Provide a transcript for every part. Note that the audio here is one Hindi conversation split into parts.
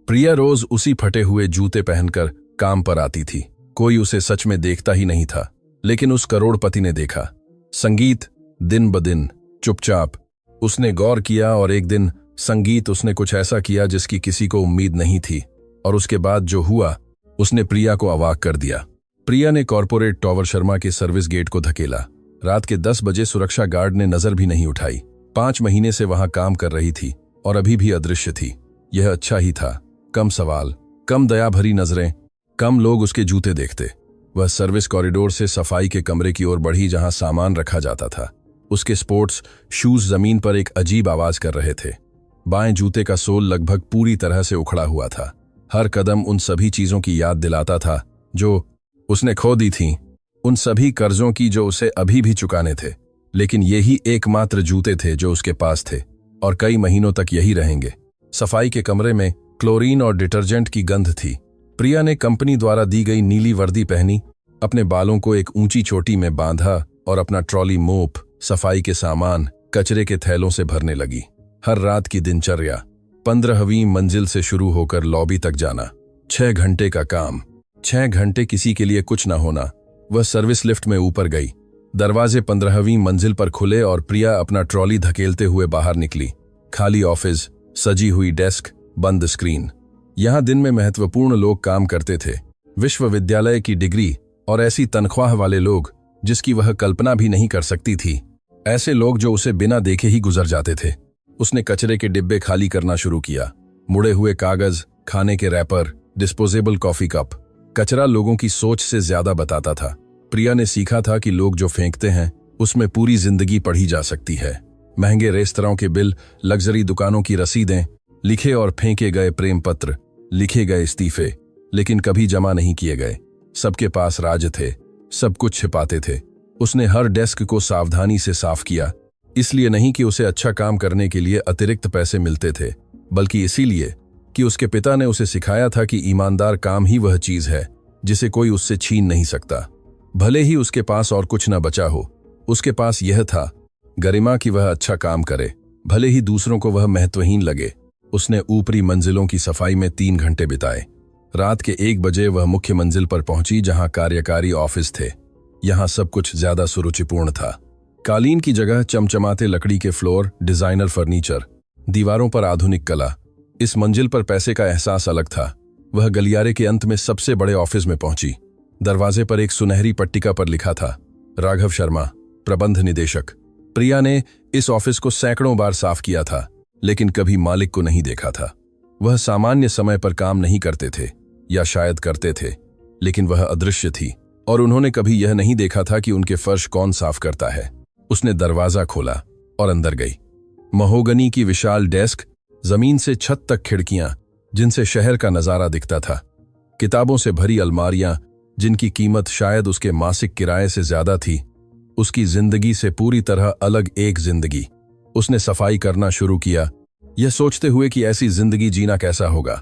प्रिया रोज उसी फटे हुए जूते पहनकर काम पर आती थी। कोई उसे सच में देखता ही नहीं था, लेकिन उस करोड़पति ने देखा। संगीत दिन ब दिन चुपचाप। उसने गौर किया और एक दिन संगीत उसने कुछ ऐसा किया जिसकी किसी को उम्मीद नहीं थी, और उसके बाद जो हुआ उसने प्रिया को अवाक कर दिया। प्रिया ने कॉर्पोरेट टॉवर शर्मा के सर्विस गेट को धकेला। रात के 10 बजे सुरक्षा गार्ड ने नजर भी नहीं उठाई। 5 महीने से वहां काम कर रही थी और अभी भी अदृश्य थी। यह अच्छा ही था। कम सवाल, कम दया भरी नजरें, कम लोग उसके जूते देखते। वह सर्विस कॉरिडोर से सफाई के कमरे की ओर बढ़ी जहां सामान रखा जाता था। उसके स्पोर्ट्स शूज जमीन पर एक अजीब आवाज कर रहे थे। बाएं जूते का सोल लगभग पूरी तरह से उखड़ा हुआ था। हर कदम उन सभी चीजों की याद दिलाता था जो उसने खो दी थीं, उन सभी कर्जों की जो उसे अभी भी चुकाने थे। लेकिन यही एकमात्र जूते थे जो उसके पास थे, और कई महीनों तक यही रहेंगे। सफाई के कमरे में क्लोरीन और डिटर्जेंट की गंध थी। प्रिया ने कंपनी द्वारा दी गई नीली वर्दी पहनी, अपने बालों को एक ऊंची चोटी में बांधा और अपना ट्रॉली मोप, सफाई के सामान, कचरे के थैलों से भरने लगी। हर रात की दिनचर्या 15वीं मंजिल से शुरू होकर लॉबी तक जाना। 6 घंटे का काम, 6 घंटे किसी के लिए कुछ न होना। वह सर्विस लिफ्ट में ऊपर गई। दरवाजे 15वीं मंजिल पर खुले और प्रिया अपना ट्रॉली धकेलते हुए बाहर निकली। खाली ऑफिस, सजी हुई डेस्क, बंद स्क्रीन। यहां दिन में महत्वपूर्ण लोग काम करते थे। विश्वविद्यालय की डिग्री और ऐसी तनख्वाह वाले लोग जिसकी वह कल्पना भी नहीं कर सकती थी। ऐसे लोग जो उसे बिना देखे ही गुजर जाते थे। उसने कचरे के डिब्बे खाली करना शुरू किया। मुड़े हुए कागज, खाने के रैपर, डिस्पोजेबल कॉफी कप। कचरा लोगों की सोच से ज्यादा बताता था। प्रिया ने सीखा था कि लोग जो फेंकते हैं उसमें पूरी जिंदगी पढ़ी जा सकती है। महंगे रेस्तरां के बिल, लग्जरी दुकानों की रसीदें, लिखे और फेंके गए प्रेम पत्र, लिखे गए इस्तीफे, लेकिन कभी जमा नहीं किए गए। सबके पास राज थे, सब कुछ छिपाते थे। उसने हर डेस्क को सावधानी से साफ किया, इसलिए नहीं कि उसे अच्छा काम करने के लिए अतिरिक्त पैसे मिलते थे, बल्कि इसीलिए कि उसके पिता ने उसे सिखाया था कि ईमानदार काम ही वह चीज है जिसे कोई उससे छीन नहीं सकता। भले ही उसके पास और कुछ न बचा हो, उसके पास यह था गरिमा कि वह अच्छा काम करे, भले ही दूसरों को वह महत्वहीन लगे। उसने ऊपरी मंजिलों की सफाई में 3 घंटे बिताए। रात के 1 बजे वह मुख्य मंजिल पर पहुंची जहां कार्यकारी ऑफिस थे। यहां सब कुछ ज्यादा सुरुचिपूर्ण था। कालीन की जगह चमचमाते लकड़ी के फ्लोर, डिजाइनर फर्नीचर, दीवारों पर आधुनिक कला। इस मंजिल पर पैसे का एहसास अलग था। वह गलियारे के अंत में सबसे बड़े ऑफिस में पहुंची। दरवाजे पर एक सुनहरी पट्टिका पर लिखा था, राघव शर्मा, प्रबंध निदेशक। प्रिया ने इस ऑफिस को सैकड़ों बार साफ किया था, लेकिन कभी मालिक को नहीं देखा था। वह सामान्य समय पर काम नहीं करते थे, या शायद करते थे, लेकिन वह अदृश्य थी, और उन्होंने कभी यह नहीं देखा था कि उनके फर्श कौन साफ करता है। उसने दरवाजा खोला और अंदर गई। महोगनी की विशाल डेस्क, जमीन से छत तक खिड़कियां जिनसे शहर का नजारा दिखता था, किताबों से भरी अलमारियां जिनकी कीमत शायद उसके मासिक किराए से ज्यादा थी। उसकी जिंदगी से पूरी तरह अलग एक जिंदगी। उसने सफाई करना शुरू किया, यह सोचते हुए कि ऐसी जिंदगी जीना कैसा होगा।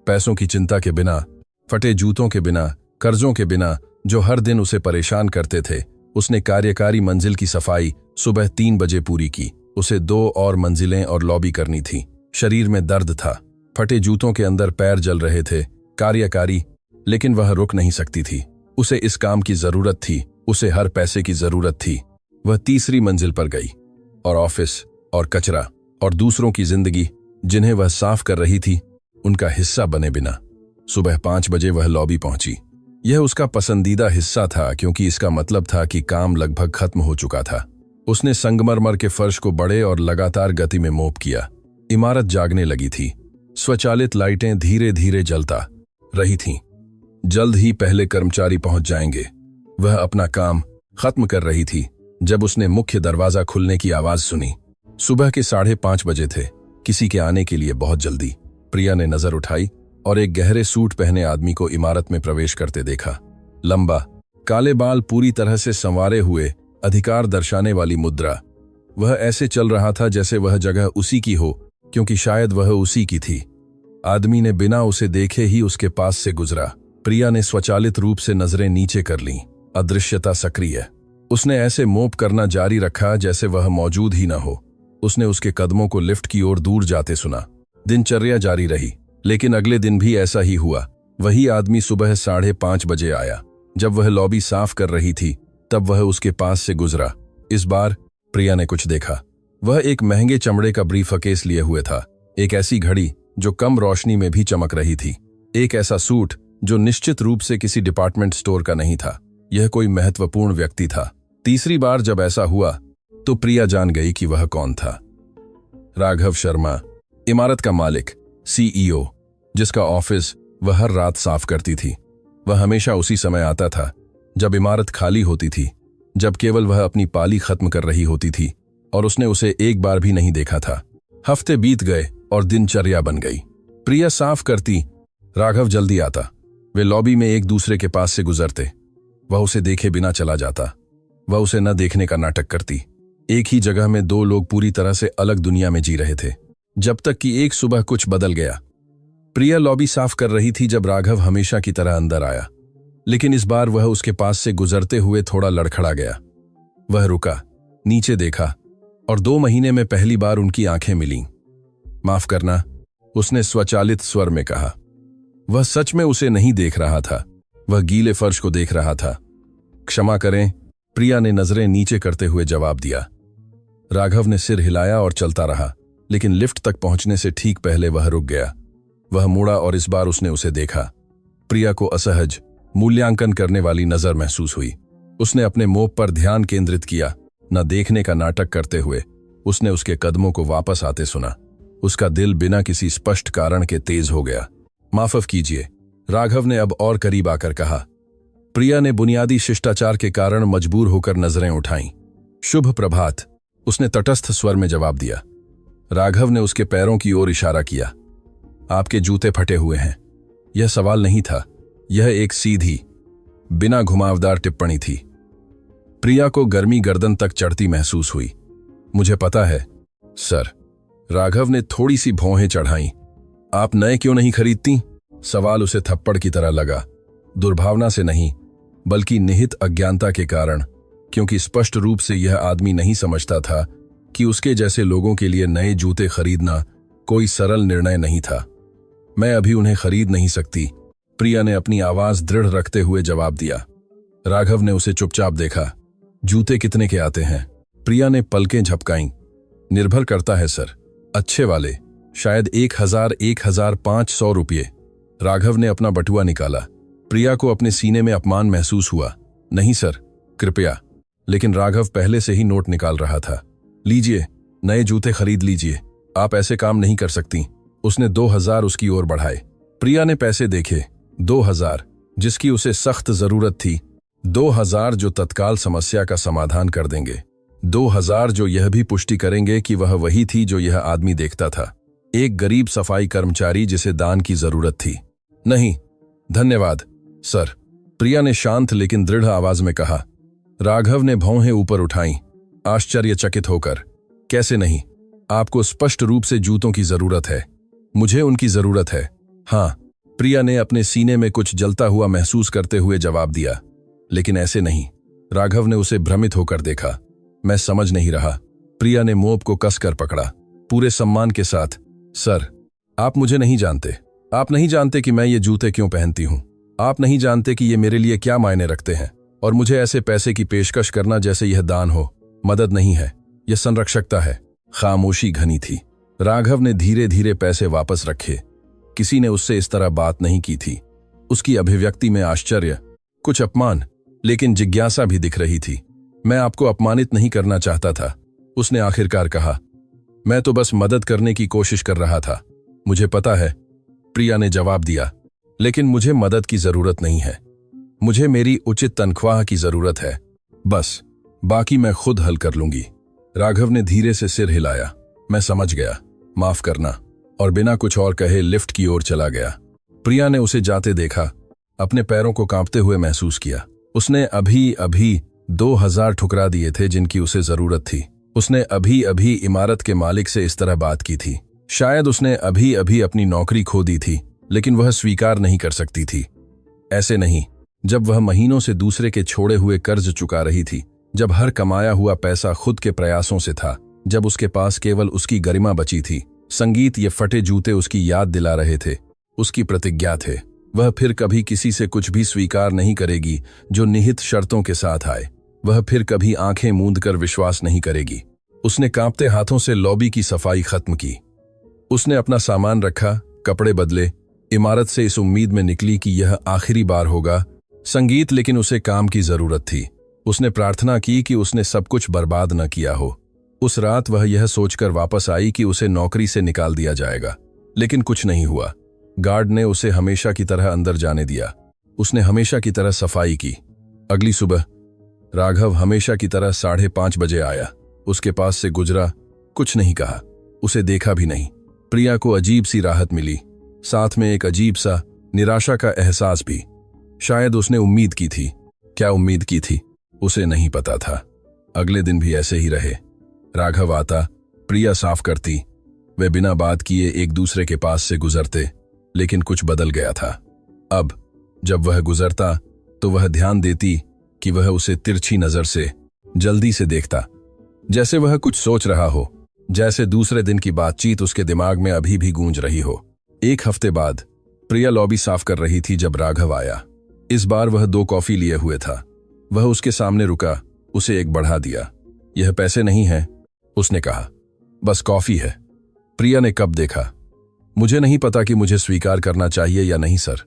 पैसों की चिंता के बिना, फटे जूतों के बिना, कर्जों के बिना जो हर दिन उसे परेशान करते थे। उसने कार्यकारी मंजिल की सफाई सुबह 3 बजे पूरी की। उसे 2 और मंजिलें और लॉबी करनी थी। शरीर में दर्द था, फटे जूतों के अंदर पैर जल रहे थे। कार्यकारी, लेकिन वह रुक नहीं सकती थी। उसे इस काम की जरूरत थी, उसे हर पैसे की जरूरत थी। वह तीसरी मंजिल पर गई, और ऑफिस और कचरा और दूसरों की जिंदगी जिन्हें वह साफ कर रही थी, उनका हिस्सा बने बिना। सुबह 5 बजे वह लॉबी पहुंची। यह उसका पसंदीदा हिस्सा था, क्योंकि इसका मतलब था कि काम लगभग खत्म हो चुका था। उसने संगमरमर के फर्श को बड़े और लगातार गति में मोप किया। इमारत जागने लगी थी। स्वचालित लाइटें धीरे धीरे जलता रही थीं। जल्द ही पहले कर्मचारी पहुंच जाएंगे। वह अपना काम खत्म कर रही थी जब उसने मुख्य दरवाजा खुलने की आवाज सुनी। सुबह के 5:30 बजे थे। किसी के आने के लिए बहुत जल्दी। प्रिया ने नजर उठाई और एक गहरे सूट पहने आदमी को इमारत में प्रवेश करते देखा। लंबा, काले बाल, पूरी तरह से संवारे हुए, अधिकार दर्शाने वाली मुद्रा। वह ऐसे चल रहा था जैसे वह जगह उसी की हो, क्योंकि शायद वह उसी की थी। आदमी ने बिना उसे देखे ही उसके पास से गुजरा। प्रिया ने स्वचालित रूप से नजरें नीचे कर लीं। अदृश्यता सक्रिय। उसने ऐसे मोप करना जारी रखा जैसे वह मौजूद ही न हो। उसने उसके कदमों को लिफ्ट की ओर दूर जाते सुना। दिनचर्या जारी रही, लेकिन अगले दिन भी ऐसा ही हुआ। वही आदमी सुबह 5:30 बजे आया। जब वह लॉबी साफ कर रही थी तब वह उसके पास से गुजरा। इस बार प्रिया ने कुछ देखा। वह एक महंगे चमड़े का ब्रीफकेस लिए हुए था, एक ऐसी घड़ी जो कम रोशनी में भी चमक रही थी, एक ऐसा सूट जो निश्चित रूप से किसी डिपार्टमेंट स्टोर का नहीं था। यह कोई महत्वपूर्ण व्यक्ति था। तीसरी बार जब ऐसा हुआ तो प्रिया जान गई कि वह कौन था। राघव शर्मा, इमारत का मालिक, CEO, जिसका ऑफिस वह हर रात साफ करती थी। वह हमेशा उसी समय आता था जब इमारत खाली होती थी, जब केवल वह अपनी पाली खत्म कर रही होती थी, और उसने उसे एक बार भी नहीं देखा था। हफ्ते बीत गए और दिनचर्या बन गई। प्रिया साफ करती, राघव जल्दी आता। वे लॉबी में एक दूसरे के पास से गुजरते। वह उसे देखे बिना चला जाता। वह उसे न देखने का नाटक करती। एक ही जगह में दो लोग पूरी तरह से अलग दुनिया में जी रहे थे, जब तक कि एक सुबह कुछ बदल गया। प्रिया लॉबी साफ कर रही थी जब राघव हमेशा की तरह अंदर आया, लेकिन इस बार वह उसके पास से गुजरते हुए थोड़ा लड़खड़ा गया। वह रुका, नीचे देखा, और 2 महीने में पहली बार उनकी आंखें मिलीं। माफ करना, उसने स्वचालित स्वर में कहा। वह सच में उसे नहीं देख रहा था, वह गीले फर्श को देख रहा था। क्षमा करें, प्रिया ने नजरें नीचे करते हुए जवाब दिया। राघव ने सिर हिलाया और चलता रहा, लेकिन लिफ्ट तक पहुंचने से ठीक पहले वह रुक गया। वह मुड़ा और इस बार उसने उसे देखा। प्रिया को असहज, मूल्यांकन करने वाली नजर महसूस हुई। उसने अपने मुंह पर ध्यान केंद्रित किया, न देखने का नाटक करते हुए उसने उसके कदमों को वापस आते सुना। उसका दिल बिना किसी स्पष्ट कारण के तेज हो गया। माफ कीजिए, राघव ने अब और करीब आकर कहा। प्रिया ने बुनियादी शिष्टाचार के कारण मजबूर होकर नजरें उठाईं। शुभ प्रभात, उसने तटस्थ स्वर में जवाब दिया। राघव ने उसके पैरों की ओर इशारा किया। आपके जूते फटे हुए हैं। यह सवाल नहीं था, यह एक सीधी, बिना घुमावदार टिप्पणी थी। प्रिया को गर्मी गर्दन तक चढ़ती महसूस हुई। मुझे पता है, सर। राघव ने थोड़ी सी भौहें चढ़ाईं। आप नए क्यों नहीं खरीदती? सवाल उसे थप्पड़ की तरह लगा, दुर्भावना से नहीं, बल्कि निहित अज्ञानता के कारण, क्योंकि स्पष्ट रूप से यह आदमी नहीं समझता था कि उसके जैसे लोगों के लिए नए जूते खरीदना कोई सरल निर्णय नहीं था। मैं अभी उन्हें खरीद नहीं सकती, प्रिया ने अपनी आवाज दृढ़ रखते हुए जवाब दिया। राघव ने उसे चुपचाप देखा। जूते कितने के आते हैं? प्रिया ने पलकें झपकाईं। निर्भर करता है सर, अच्छे वाले शायद 1,500 रुपये। राघव ने अपना बटुआ निकाला। प्रिया को अपने सीने में अपमान महसूस हुआ। नहीं सर, कृपया। लेकिन राघव पहले से ही नोट निकाल रहा था। लीजिए, नए जूते खरीद लीजिए। आप ऐसे काम नहीं कर सकती। उसने 2,000 उसकी ओर बढ़ाए। प्रिया ने पैसे देखे। 2,000, जिसकी उसे सख्त जरूरत थी। 2,000 जो तत्काल समस्या का समाधान कर देंगे। 2,000 जो यह भी पुष्टि करेंगे कि वह वही थी जो यह आदमी देखता था, एक गरीब सफाई कर्मचारी जिसे दान की जरूरत थी। नहीं, धन्यवाद सर, प्रिया ने शांत लेकिन दृढ़ आवाज में कहा। राघव ने भौहें ऊपर उठाईं, आश्चर्यचकित होकर। कैसे नहीं? आपको स्पष्ट रूप से जूतों की जरूरत है। मुझे उनकी जरूरत है। हाँ, प्रिया ने अपने सीने में कुछ जलता हुआ महसूस करते हुए जवाब दिया। लेकिन ऐसे नहीं। राघव ने उसे भ्रमित होकर देखा। मैं समझ नहीं रहा। प्रिया ने मोब को कसकर पकड़ा, पूरे सम्मान के साथ। सर, आप मुझे नहीं जानते। आप नहीं जानते कि मैं ये जूते क्यों पहनती हूं। आप नहीं जानते कि ये मेरे लिए क्या मायने रखते हैं। और मुझे ऐसे पैसे की पेशकश करना जैसे यह दान हो, मदद नहीं है, यह संरक्षकता है। खामोशी घनी थी। राघव ने धीरे धीरे पैसे वापस रखे। किसी ने उससे इस तरह बात नहीं की थी। उसकी अभिव्यक्ति में आश्चर्य, कुछ अपमान, लेकिन जिज्ञासा भी दिख रही थी। मैं आपको अपमानित नहीं करना चाहता था, उसने आखिरकार कहा। मैं तो बस मदद करने की कोशिश कर रहा था। मुझे पता है, प्रिया ने जवाब दिया, लेकिन मुझे मदद की जरूरत नहीं है। मुझे मेरी उचित तनख्वाह की जरूरत है, बस। बाकी मैं खुद हल कर लूंगी। राघव ने धीरे से सिर हिलाया। मैं समझ गया, माफ करना, और बिना कुछ और कहे लिफ्ट की ओर चला गया। प्रिया ने उसे जाते देखा, अपने पैरों को कांपते हुए महसूस किया। उसने अभी अभी 2,000 ठुकरा दिए थे जिनकी उसे जरूरत थी। उसने अभी अभी इमारत के मालिक से इस तरह बात की थी। शायद उसने अभी अभी अपनी नौकरी खो दी थी, लेकिन वह स्वीकार नहीं कर सकती थी। ऐसे नहीं, जब वह महीनों से दूसरे के छोड़े हुए कर्ज चुका रही थी, जब हर कमाया हुआ पैसा खुद के प्रयासों से था, जब उसके पास केवल उसकी गरिमा बची थी। संगीत, ये फटे जूते उसकी याद दिला रहे थे उसकी प्रतिज्ञा थे। वह फिर कभी किसी से कुछ भी स्वीकार नहीं करेगी जो निहित शर्तों के साथ आए। वह फिर कभी आंखें मूंद कर विश्वास नहीं करेगी। उसने कांपते हाथों से लॉबी की सफाई खत्म की। उसने अपना सामान रखा, कपड़े बदले, इमारत से इस उम्मीद में निकली कि यह आखिरी बार होगा संगीत, लेकिन उसे काम की जरूरत थी। उसने प्रार्थना की कि उसने सब कुछ बर्बाद न किया हो। उस रात वह यह सोचकर वापस आई कि उसे नौकरी से निकाल दिया जाएगा, लेकिन कुछ नहीं हुआ। गार्ड ने उसे हमेशा की तरह अंदर जाने दिया। उसने हमेशा की तरह सफाई की। अगली सुबह राघव हमेशा की तरह 5:30 बजे आया। उसके पास से गुजरा, कुछ नहीं कहा, उसे देखा भी नहीं। प्रिया को अजीब सी राहत मिली, साथ में एक अजीब सा निराशा का एहसास भी। शायद उसने उम्मीद की थी। क्या उम्मीद की थी उसे नहीं पता था। अगले दिन भी ऐसे ही रहे। राघव आता, प्रिया साफ करती, वे बिना बात किए एक दूसरे के पास से गुजरते, लेकिन कुछ बदल गया था। अब जब वह गुजरता तो वह ध्यान देती कि वह उसे तिरछी नजर से, जल्दी से देखता, जैसे वह कुछ सोच रहा हो, जैसे दूसरे दिन की बातचीत उसके दिमाग में अभी भी गूंज रही हो। एक हफ्ते बाद प्रिया लॉबी साफ कर रही थी जब राघव आया। इस बार वह 2 कॉफी लिए हुए था। वह उसके सामने रुका, उसे एक बढ़ा दिया। यह पैसे नहीं हैं, उसने कहा, बस कॉफी है। प्रिया ने कप देखा। मुझे नहीं पता कि मुझे स्वीकार करना चाहिए या नहीं सर।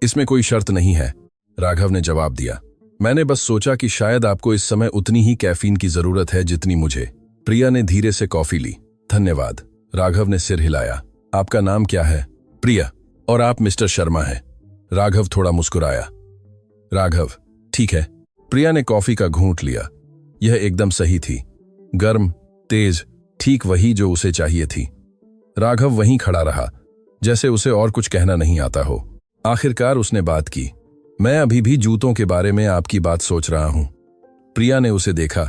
इसमें कोई शर्त नहीं है, राघव ने जवाब दिया। मैंने बस सोचा कि शायद आपको इस समय उतनी ही कैफीन की जरूरत है जितनी मुझे। प्रिया ने धीरे से कॉफी ली। धन्यवाद, राघव ने सिर हिलाया। आपका नाम क्या है? प्रिया। और आप मिस्टर शर्मा हैं? राघव थोड़ा मुस्कुराया। राघव, ठीक है। प्रिया ने कॉफी का घूंट लिया। यह एकदम सही थी, गर्म, तेज, ठीक वही जो उसे चाहिए थी। राघव वहीं खड़ा रहा, जैसे उसे और कुछ कहना नहीं आता हो। आखिरकार उसने बात की, मैं अभी भी जूतों के बारे में आपकी बात सोच रहा हूं। प्रिया ने उसे देखा।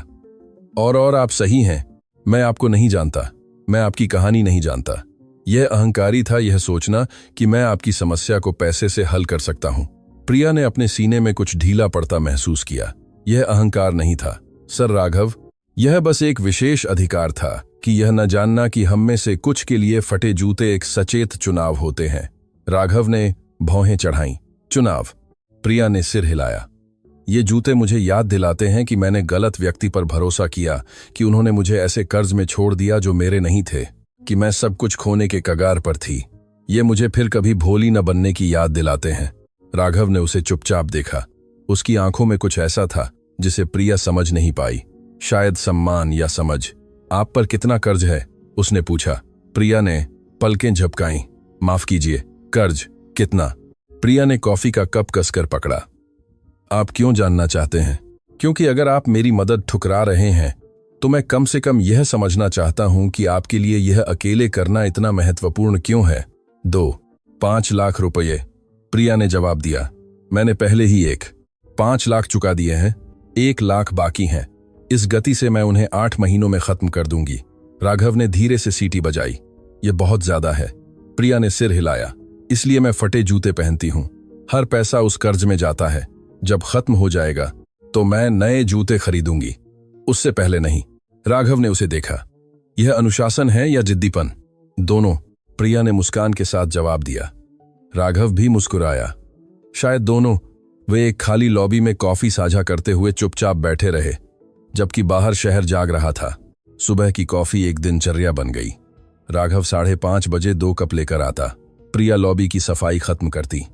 और आप सही हैं, मैं आपको नहीं जानता, मैं आपकी कहानी नहीं जानता। यह अहंकारी था, यह सोचना कि मैं आपकी समस्या को पैसे से हल कर सकता हूं। प्रिया ने अपने सीने में कुछ ढीला पड़ता महसूस किया। यह अहंकार नहीं था सर राघव, यह बस एक विशेष अधिकार था कि यह न जानना कि हम में से कुछ के लिए फटे जूते एक सचेत चुनाव होते हैं। राघव ने भौहें चढ़ाईं। चुनाव? प्रिया ने सिर हिलाया। ये जूते मुझे याद दिलाते हैं कि मैंने गलत व्यक्ति पर भरोसा किया, कि उन्होंने मुझे ऐसे कर्ज में छोड़ दिया जो मेरे नहीं थे, कि मैं सब कुछ खोने के कगार पर थी। ये मुझे फिर कभी भोली न बनने की याद दिलाते हैं। राघव ने उसे चुपचाप देखा। उसकी आंखों में कुछ ऐसा था जिसे प्रिया समझ नहीं पाई, शायद सम्मान या समझ। आप पर कितना कर्ज है? उसने पूछा। प्रिया ने पलकें झपकाईं। माफ कीजिए, कर्ज कितना? प्रिया ने कॉफी का कप कसकर पकड़ा। आप क्यों जानना चाहते हैं? क्योंकि अगर आप मेरी मदद ठुकरा रहे हैं तो मैं कम से कम यह समझना चाहता हूं कि आपके लिए यह अकेले करना इतना महत्वपूर्ण क्यों है। 5 लाख रुपये, प्रिया ने जवाब दिया। मैंने पहले ही 5 लाख चुका दिए हैं, 1 लाख बाकी हैं। इस गति से मैं उन्हें 8 महीनों में खत्म कर दूंगी। राघव ने धीरे से सीटी बजाई। यह बहुत ज्यादा है। प्रिया ने सिर हिलाया। इसलिए मैं फटे जूते पहनती हूं। हर पैसा उस कर्ज में जाता है। जब खत्म हो जाएगा तो मैं नए जूते खरीदूंगी, उससे पहले नहीं। राघव ने उसे देखा। यह अनुशासन है या जिद्दीपन? दोनों, प्रिया ने मुस्कान के साथ जवाब दिया। राघव भी मुस्कुराया। शायद दोनों। वे एक खाली लॉबी में कॉफी साझा करते हुए चुपचाप बैठे रहे, जबकि बाहर शहर जाग रहा था। सुबह की कॉफी एक दिनचर्या बन गई। राघव 5:30 बजे 2 कप लेकर आता। प्रिया लॉबी की सफाई खत्म करती।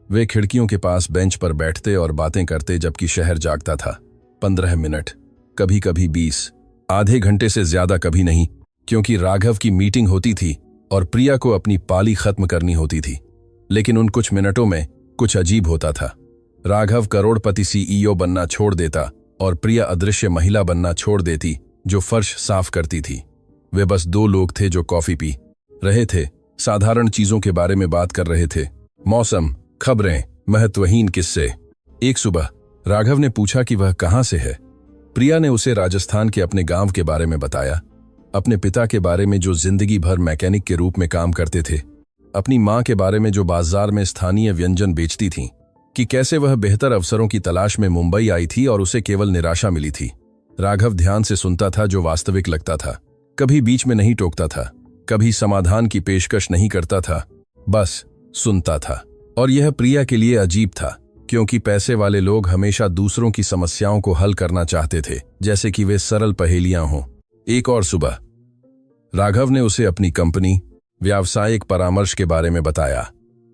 वे खिड़कियों के पास बेंच पर बैठते और बातें करते जबकि शहर जागता था। 15 मिनट, कभी कभी 20, आधे घंटे से ज्यादा कभी नहीं, क्योंकि राघव की मीटिंग होती थी और प्रिया को अपनी पाली खत्म करनी होती थी। लेकिन उन कुछ मिनटों में कुछ अजीब होता था। राघव करोड़पति सीईओ बनना छोड़ देता और प्रिया अदृश्य महिला बनना छोड़ देती जो फर्श साफ करती थी। वे बस 2 लोग थे जो कॉफी पी रहे थे, साधारण चीजों के बारे में बात कर रहे थे, मौसम, खबरें, महत्वहीन किस्से। एक सुबह राघव ने पूछा कि वह कहां से है। प्रिया ने उसे राजस्थान के अपने गांव के बारे में बताया, अपने पिता के बारे में जो जिंदगी भर मैकेनिक के रूप में काम करते थे, अपनी मां के बारे में जो बाजार में स्थानीय व्यंजन बेचती थीं, कि कैसे वह बेहतर अवसरों की तलाश में मुंबई आई थी और उसे केवल निराशा मिली थी। राघव ध्यान से सुनता था, जो वास्तविक लगता था। कभी बीच में नहीं टोकता था, कभी समाधान की पेशकश नहीं करता था, बस सुनता था। और यह प्रिया के लिए अजीब था, क्योंकि पैसे वाले लोग हमेशा दूसरों की समस्याओं को हल करना चाहते थे, जैसे कि वे सरल पहेलियां हों। एक और सुबह राघव ने उसे अपनी कंपनी, व्यावसायिक परामर्श के बारे में बताया।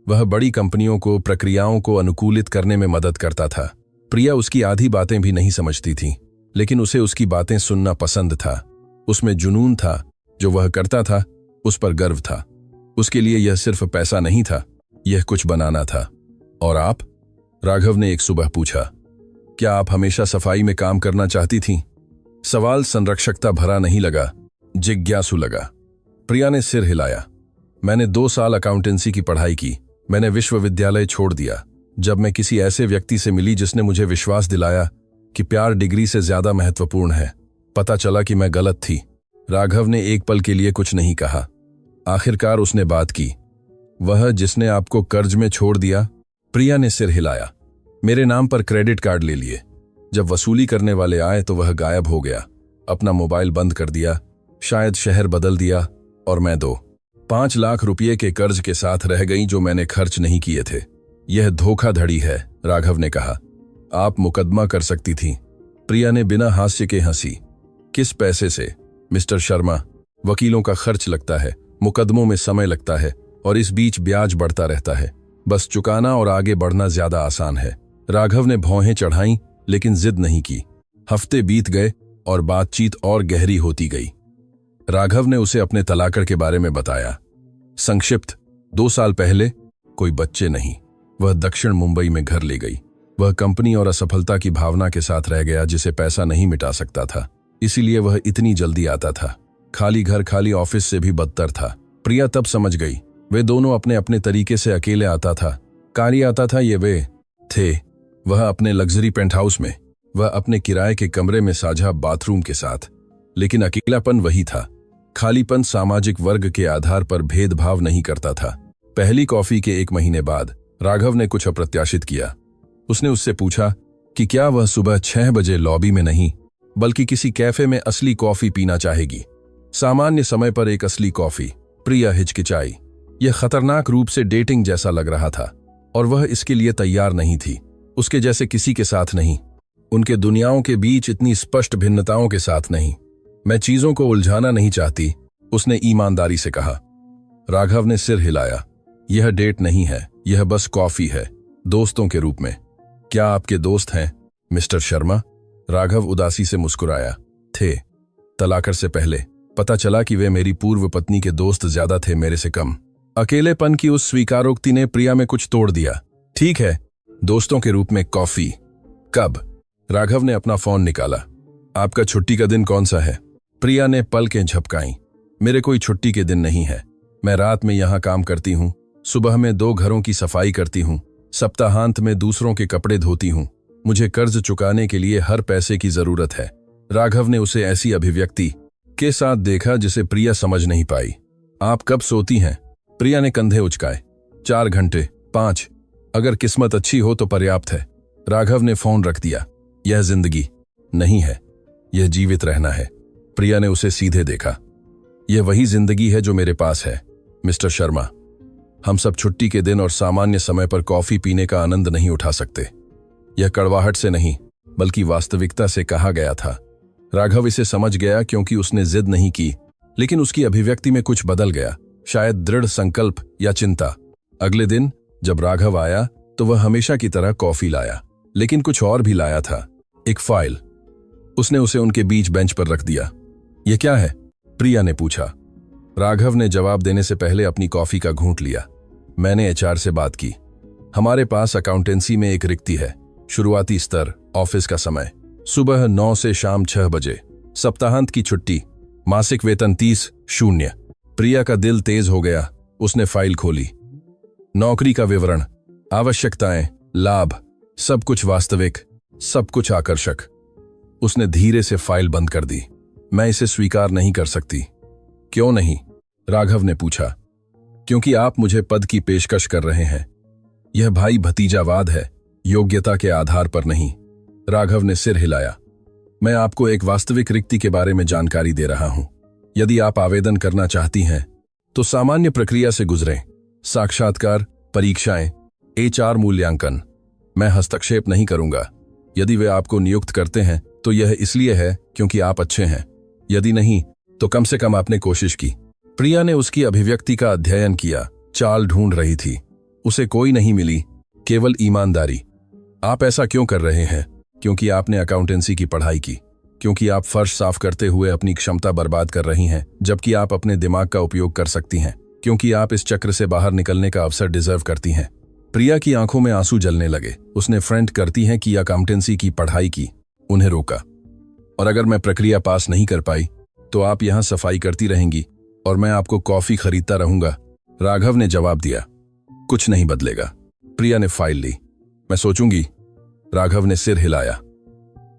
वह बड़ी कंपनियों को प्रक्रियाओं को अनुकूलित करने में मदद करता था। प्रिया उसकी आधी बातें भी नहीं समझती थी, लेकिन उसे उसकी बातें सुनना पसंद था। उसमें जुनून था, जो वह करता था उस पर गर्व था। उसके लिए यह सिर्फ पैसा नहीं था, यह कुछ बनाना था। और आप? राघव ने एक सुबह पूछा। क्या आप हमेशा सफाई में काम करना चाहती थीं? सवाल संरक्षकता भरा नहीं लगा, जिज्ञासु लगा। प्रिया ने सिर हिलाया। मैंने 2 साल अकाउंटेंसी की पढ़ाई की। मैंने विश्वविद्यालय छोड़ दिया जब मैं किसी ऐसे व्यक्ति से मिली जिसने मुझे विश्वास दिलाया कि प्यार डिग्री से ज्यादा महत्वपूर्ण है। पता चला कि मैं गलत थी। राघव ने एक पल के लिए कुछ नहीं कहा। आखिरकार उसने बात की। वह जिसने आपको कर्ज में छोड़ दिया? प्रिया ने सिर हिलाया। मेरे नाम पर क्रेडिट कार्ड ले लिए। जब वसूली करने वाले आए तो वह गायब हो गया। अपना मोबाइल बंद कर दिया, शायद शहर बदल दिया, और मैं 5 लाख रुपये के कर्ज के साथ रह गई जो मैंने खर्च नहीं किए थे। यह धोखाधड़ी है, राघव ने कहा। आप मुकदमा कर सकती थीं। प्रिया ने बिना हास्य के हंसी। किस पैसे से? मिस्टर शर्मा, वकीलों का खर्च लगता है, मुकदमों में समय लगता है, और इस बीच ब्याज बढ़ता रहता है। बस चुकाना और आगे बढ़ना ज्यादा आसान है। राघव ने भौहें चढ़ाईं, लेकिन जिद नहीं की। हफ्ते बीत गए और बातचीत और गहरी होती गई। राघव ने उसे अपने तलाक के बारे में बताया। संक्षिप्त, 2 साल पहले कोई बच्चे नहीं। वह दक्षिण मुंबई में घर ले गई। वह कंपनी और असफलता की भावना के साथ रह गया जिसे पैसा नहीं मिटा सकता था। इसीलिए वह इतनी जल्दी आता था। खाली घर, खाली ऑफिस से भी बदतर था। प्रिया तब समझ गई। वे दोनों अपने अपने तरीके से अकेले आता था। कारी आता था ये वे थे। वह अपने लग्जरी पेंट हाउस में, वह अपने किराए के कमरे में साझा बाथरूम के साथ। लेकिन अकेलापन वही था। खालीपन सामाजिक वर्ग के आधार पर भेदभाव नहीं करता था। पहली कॉफी के 1 महीने बाद राघव ने कुछ अप्रत्याशित किया। उसने उससे पूछा कि क्या वह सुबह 6 बजे लॉबी में नहीं, बल्कि किसी कैफे में असली कॉफी पीना चाहेगी। सामान्य समय पर एक असली कॉफी। प्रिया हिचकिचाई। यह खतरनाक रूप से डेटिंग जैसा लग रहा था, और वह इसके लिए तैयार नहीं थी। उसके जैसे किसी के साथ नहीं, उनके दुनियाओं के बीच इतनी स्पष्ट भिन्नताओं के साथ नहीं। मैं चीजों को उलझाना नहीं चाहती, उसने ईमानदारी से कहा। राघव ने सिर हिलाया। यह डेट नहीं है, यह बस कॉफी है, दोस्तों के रूप में। क्या आपके दोस्त हैं, मिस्टर शर्मा? राघव उदासी से मुस्कुराया। थे। तलाक से पहले पता चला कि वे मेरी पूर्व पत्नी के दोस्त ज्यादा थे मेरे से कम। अकेलेपन की उस स्वीकारोक्ति ने प्रिया में कुछ तोड़ दिया। ठीक है, दोस्तों के रूप में कॉफी। कब? राघव ने अपना फोन निकाला। आपका छुट्टी का दिन कौन सा है? प्रिया ने पलकें झपकाईं। मेरे कोई छुट्टी के दिन नहीं है। मैं रात में यहां काम करती हूं, सुबह में 2 घरों की सफाई करती हूं, सप्ताहांत में दूसरों के कपड़े धोती हूं। मुझे कर्ज चुकाने के लिए हर पैसे की जरूरत है। राघव ने उसे ऐसी अभिव्यक्ति के साथ देखा जिसे प्रिया समझ नहीं पाई। आप कब सोती हैं? प्रिया ने कंधे उचकाए। 4 घंटे, 5। अगर किस्मत अच्छी हो तो पर्याप्त है। राघव ने फोन रख दिया। यह जिंदगी नहीं है, यह जीवित रहना है। प्रिया ने उसे सीधे देखा। यह वही जिंदगी है जो मेरे पास है, मिस्टर शर्मा। हम सब छुट्टी के दिन और सामान्य समय पर कॉफी पीने का आनंद नहीं उठा सकते। यह कड़वाहट से नहीं, बल्कि वास्तविकता से कहा गया था। राघव इसे समझ गया क्योंकि उसने जिद नहीं की, लेकिन उसकी अभिव्यक्ति में कुछ बदल गया, शायद दृढ़ संकल्प या चिंता। अगले दिन जब राघव आया तो वह हमेशा की तरह कॉफी लाया, लेकिन कुछ और भी लाया था। एक फाइल। उसने उसे उनके बीच बेंच पर रख दिया। यह क्या है? प्रिया ने पूछा। राघव ने जवाब देने से पहले अपनी कॉफी का घूंट लिया। मैंने एचआर से बात की। हमारे पास अकाउंटेंसी में एक रिक्ति है। शुरुआती स्तर, ऑफिस का समय सुबह 9 से शाम 6 बजे, सप्ताहांत की छुट्टी, मासिक वेतन 30,000। प्रिया का दिल तेज हो गया। उसने फाइल खोली। नौकरी का विवरण, आवश्यकताएं, लाभ, सब कुछ वास्तविक, सब कुछ आकर्षक। उसने धीरे से फाइल बंद कर दी। मैं इसे स्वीकार नहीं कर सकती। क्यों नहीं? राघव ने पूछा। क्योंकि आप मुझे पद की पेशकश कर रहे हैं। यह भाई भतीजावाद है, योग्यता के आधार पर नहीं। राघव ने सिर हिलाया। मैं आपको एक वास्तविक रिक्ति के बारे में जानकारी दे रहा हूं। यदि आप आवेदन करना चाहती हैं तो सामान्य प्रक्रिया से गुजरें। साक्षात्कार, परीक्षाएं, HR मूल्यांकन। मैं हस्तक्षेप नहीं करूंगा। यदि वे आपको नियुक्त करते हैं तो यह इसलिए है क्योंकि आप अच्छे हैं। यदि नहीं तो कम से कम आपने कोशिश की। प्रिया ने उसकी अभिव्यक्ति का अध्ययन किया, चाल ढूंढ रही थी। उसे कोई नहीं मिली, केवल ईमानदारी। आप ऐसा क्यों कर रहे हैं? क्योंकि आपने अकाउंटेंसी की पढ़ाई की। क्योंकि आप फर्श साफ करते हुए अपनी क्षमता बर्बाद कर रही हैं, जबकि आप अपने दिमाग का उपयोग कर सकती हैं। क्योंकि आप इस चक्र से बाहर निकलने का अवसर डिजर्व करती हैं। प्रिया की आंखों में आंसू जलने लगे। उसने फ्रंट करती हैं कि अकाउंटेंसी की पढ़ाई की। उन्हें रोका। और अगर मैं प्रक्रिया पास नहीं कर पाई तो आप यहां सफाई करती रहेंगी और मैं आपको कॉफी खरीदता रहूंगा। राघव ने जवाब दिया, कुछ नहीं बदलेगा। प्रिया ने फाइल ली। मैं सोचूंगी। राघव ने सिर हिलाया।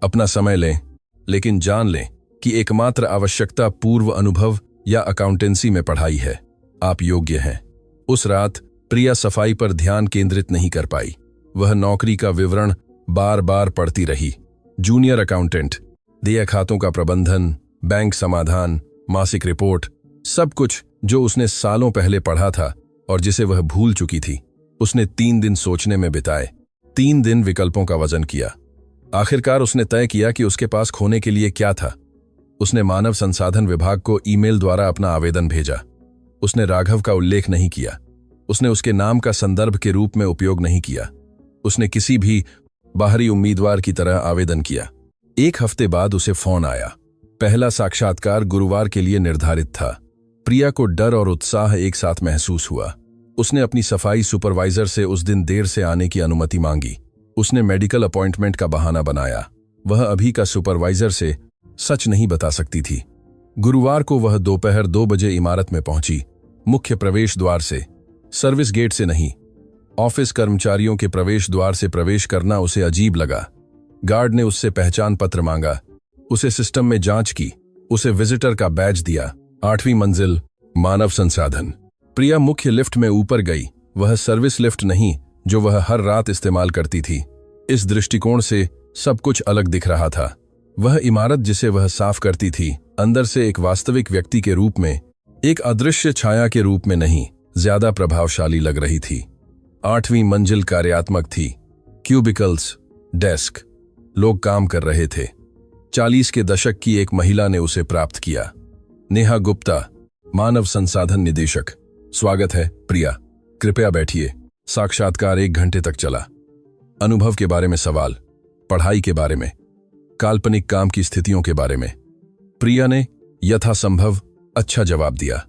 अपना समय लें, लेकिन जान लें कि एकमात्र आवश्यकता पूर्व अनुभव या अकाउंटेंसी में पढ़ाई है। आप योग्य हैं। उस रात प्रिया सफाई पर ध्यान केंद्रित नहीं कर पाई। वह नौकरी का विवरण बार बार पढ़ती रही। जूनियर अकाउंटेंट, देय खातों का प्रबंधन, बैंक समाधान, मासिक रिपोर्ट, सब कुछ जो उसने सालों पहले पढ़ा था और जिसे वह भूल चुकी थी। उसने 3 दिन सोचने में बिताए। 3 दिन विकल्पों का वजन किया। आखिरकार उसने तय किया कि उसके पास खोने के लिए क्या था। उसने मानव संसाधन विभाग को ईमेल द्वारा अपना आवेदन भेजा। उसने राघव का उल्लेख नहीं किया। उसने उसके नाम का संदर्भ के रूप में उपयोग नहीं किया। उसने किसी भी बाहरी उम्मीदवार की तरह आवेदन किया। 1 हफ्ते बाद उसे फोन आया। पहला साक्षात्कार गुरुवार के लिए निर्धारित था। प्रिया को डर और उत्साह एक साथ महसूस हुआ। उसने अपनी सफाई सुपरवाइजर से उस दिन देर से आने की अनुमति मांगी। उसने मेडिकल अपॉइंटमेंट का बहाना बनाया। वह अभी का सुपरवाइजर से सच नहीं बता सकती थी। गुरुवार को वह दोपहर 2 बजे इमारत में पहुंची। मुख्य प्रवेश द्वार से, सर्विस गेट से नहीं। ऑफिस कर्मचारियों के प्रवेश द्वार से प्रवेश करना उसे अजीब लगा। गार्ड ने उससे पहचान पत्र मांगा। उसे सिस्टम में जांच की। उसे विजिटर का बैज दिया। 8वीं मंजिल, मानव संसाधन। प्रिया मुख्य लिफ्ट में ऊपर गई। वह सर्विस लिफ्ट नहीं जो वह हर रात इस्तेमाल करती थी। इस दृष्टिकोण से सब कुछ अलग दिख रहा था। वह इमारत जिसे वह साफ करती थी, अंदर से एक वास्तविक व्यक्ति के रूप में, एक अदृश्य छाया के रूप में नहीं, ज्यादा प्रभावशाली लग रही थी। 8वीं मंजिल कार्यात्मक थी। क्यूबिकल्स, डेस्क, लोग काम कर रहे थे। 40 के दशक की एक महिला ने उसे प्राप्त किया। नेहा गुप्ता, मानव संसाधन निदेशक। स्वागत है प्रिया, कृपया बैठिए। साक्षात्कार 1 घंटे तक चला। अनुभव के बारे में सवाल, पढ़ाई के बारे में, काल्पनिक काम की स्थितियों के बारे में। प्रिया ने यथासंभव अच्छा जवाब दिया।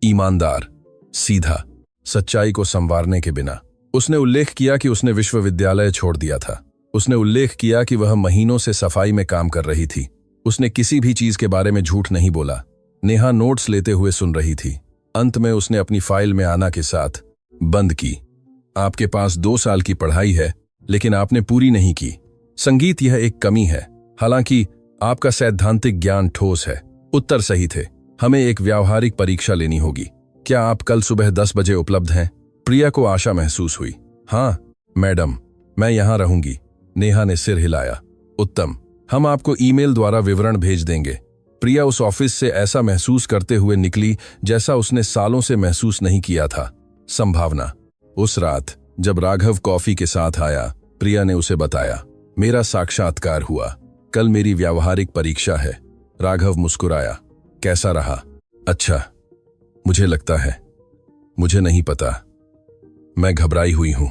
ईमानदार, सीधा, सच्चाई को संवारने के बिना। उसने उल्लेख किया कि उसने विश्वविद्यालय छोड़ दिया था। उसने उल्लेख किया कि वह महीनों से सफाई में काम कर रही थी। उसने किसी भी चीज के बारे में झूठ नहीं बोला। नेहा नोट्स लेते हुए सुन रही थी। अंत में उसने अपनी फाइल में आना के साथ बंद की। आपके पास 2 साल की पढ़ाई है, लेकिन आपने पूरी नहीं की। संगीत, यह एक कमी है। हालांकि आपका सैद्धांतिक ज्ञान ठोस है। उत्तर सही थे। हमें एक व्यावहारिक परीक्षा लेनी होगी। क्या आप कल सुबह 10 बजे उपलब्ध हैं? प्रिया को आशा महसूस हुई। हाँ मैडम, मैं यहां रहूंगी। नेहा ने सिर हिलाया। उत्तम, हम आपको ईमेल द्वारा विवरण भेज देंगे। प्रिया उस ऑफिस से ऐसा महसूस करते हुए निकली जैसा उसने सालों से महसूस नहीं किया था। संभावना। उस रात जब राघव कॉफी के साथ आया, प्रिया ने उसे बताया, मेरा साक्षात्कार हुआ। कल मेरी व्यावहारिक परीक्षा है। राघव मुस्कुराया। कैसा रहा? अच्छा, मुझे लगता है। मुझे नहीं पता। मैं घबराई हुई हूं।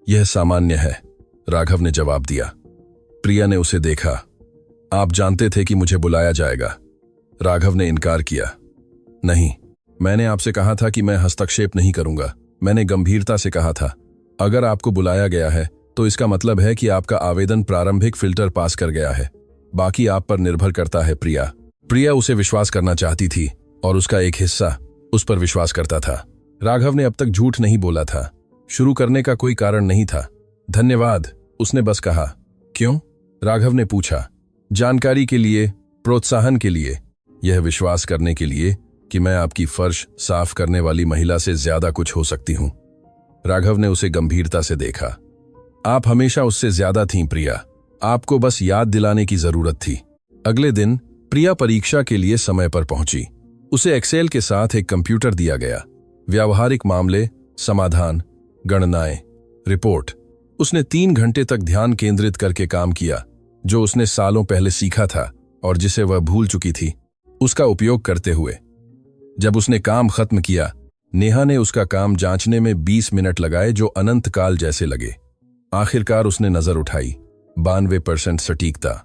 यह सामान्य है, राघव ने जवाब दिया। प्रिया ने उसे देखा। आप जानते थे कि मुझे बुलाया जाएगा? राघव ने इनकार किया। नहीं, मैंने आपसे कहा था कि मैं हस्तक्षेप नहीं करूंगा। मैंने गंभीरता से कहा था, अगर आपको बुलाया गया है तो इसका मतलब है कि आपका आवेदन प्रारंभिक फिल्टर पास कर गया है। बाकी आप पर निर्भर करता है। प्रिया उसे विश्वास करना चाहती थी और उसका एक हिस्सा उस पर विश्वास करता था। राघव ने अब तक झूठ नहीं बोला था। शुरू करने का कोई कारण नहीं था। धन्यवाद, उसने बस कहा। क्यों? राघव ने पूछा। जानकारी के लिए, प्रोत्साहन के लिए, यह विश्वास करने के लिए कि मैं आपकी फर्श साफ करने वाली महिला से ज्यादा कुछ हो सकती हूं। राघव ने उसे गंभीरता से देखा। आप हमेशा उससे ज्यादा थीं प्रिया। आपको बस याद दिलाने की जरूरत थी। अगले दिन प्रिया परीक्षा के लिए समय पर पहुंची। उसे एक्सेल के साथ एक कंप्यूटर दिया गया। व्यावहारिक मामले, समाधान, गणनाएं, रिपोर्ट। उसने 3 घंटे तक ध्यान केंद्रित करके काम किया, जो उसने सालों पहले सीखा था और जिसे वह भूल चुकी थी, उसका उपयोग करते हुए। जब उसने काम खत्म किया, नेहा ने उसका काम जांचने में 20 मिनट लगाए, जो अनंत काल जैसे लगे। आखिरकार उसने नजर उठाई। 92% सटीकता।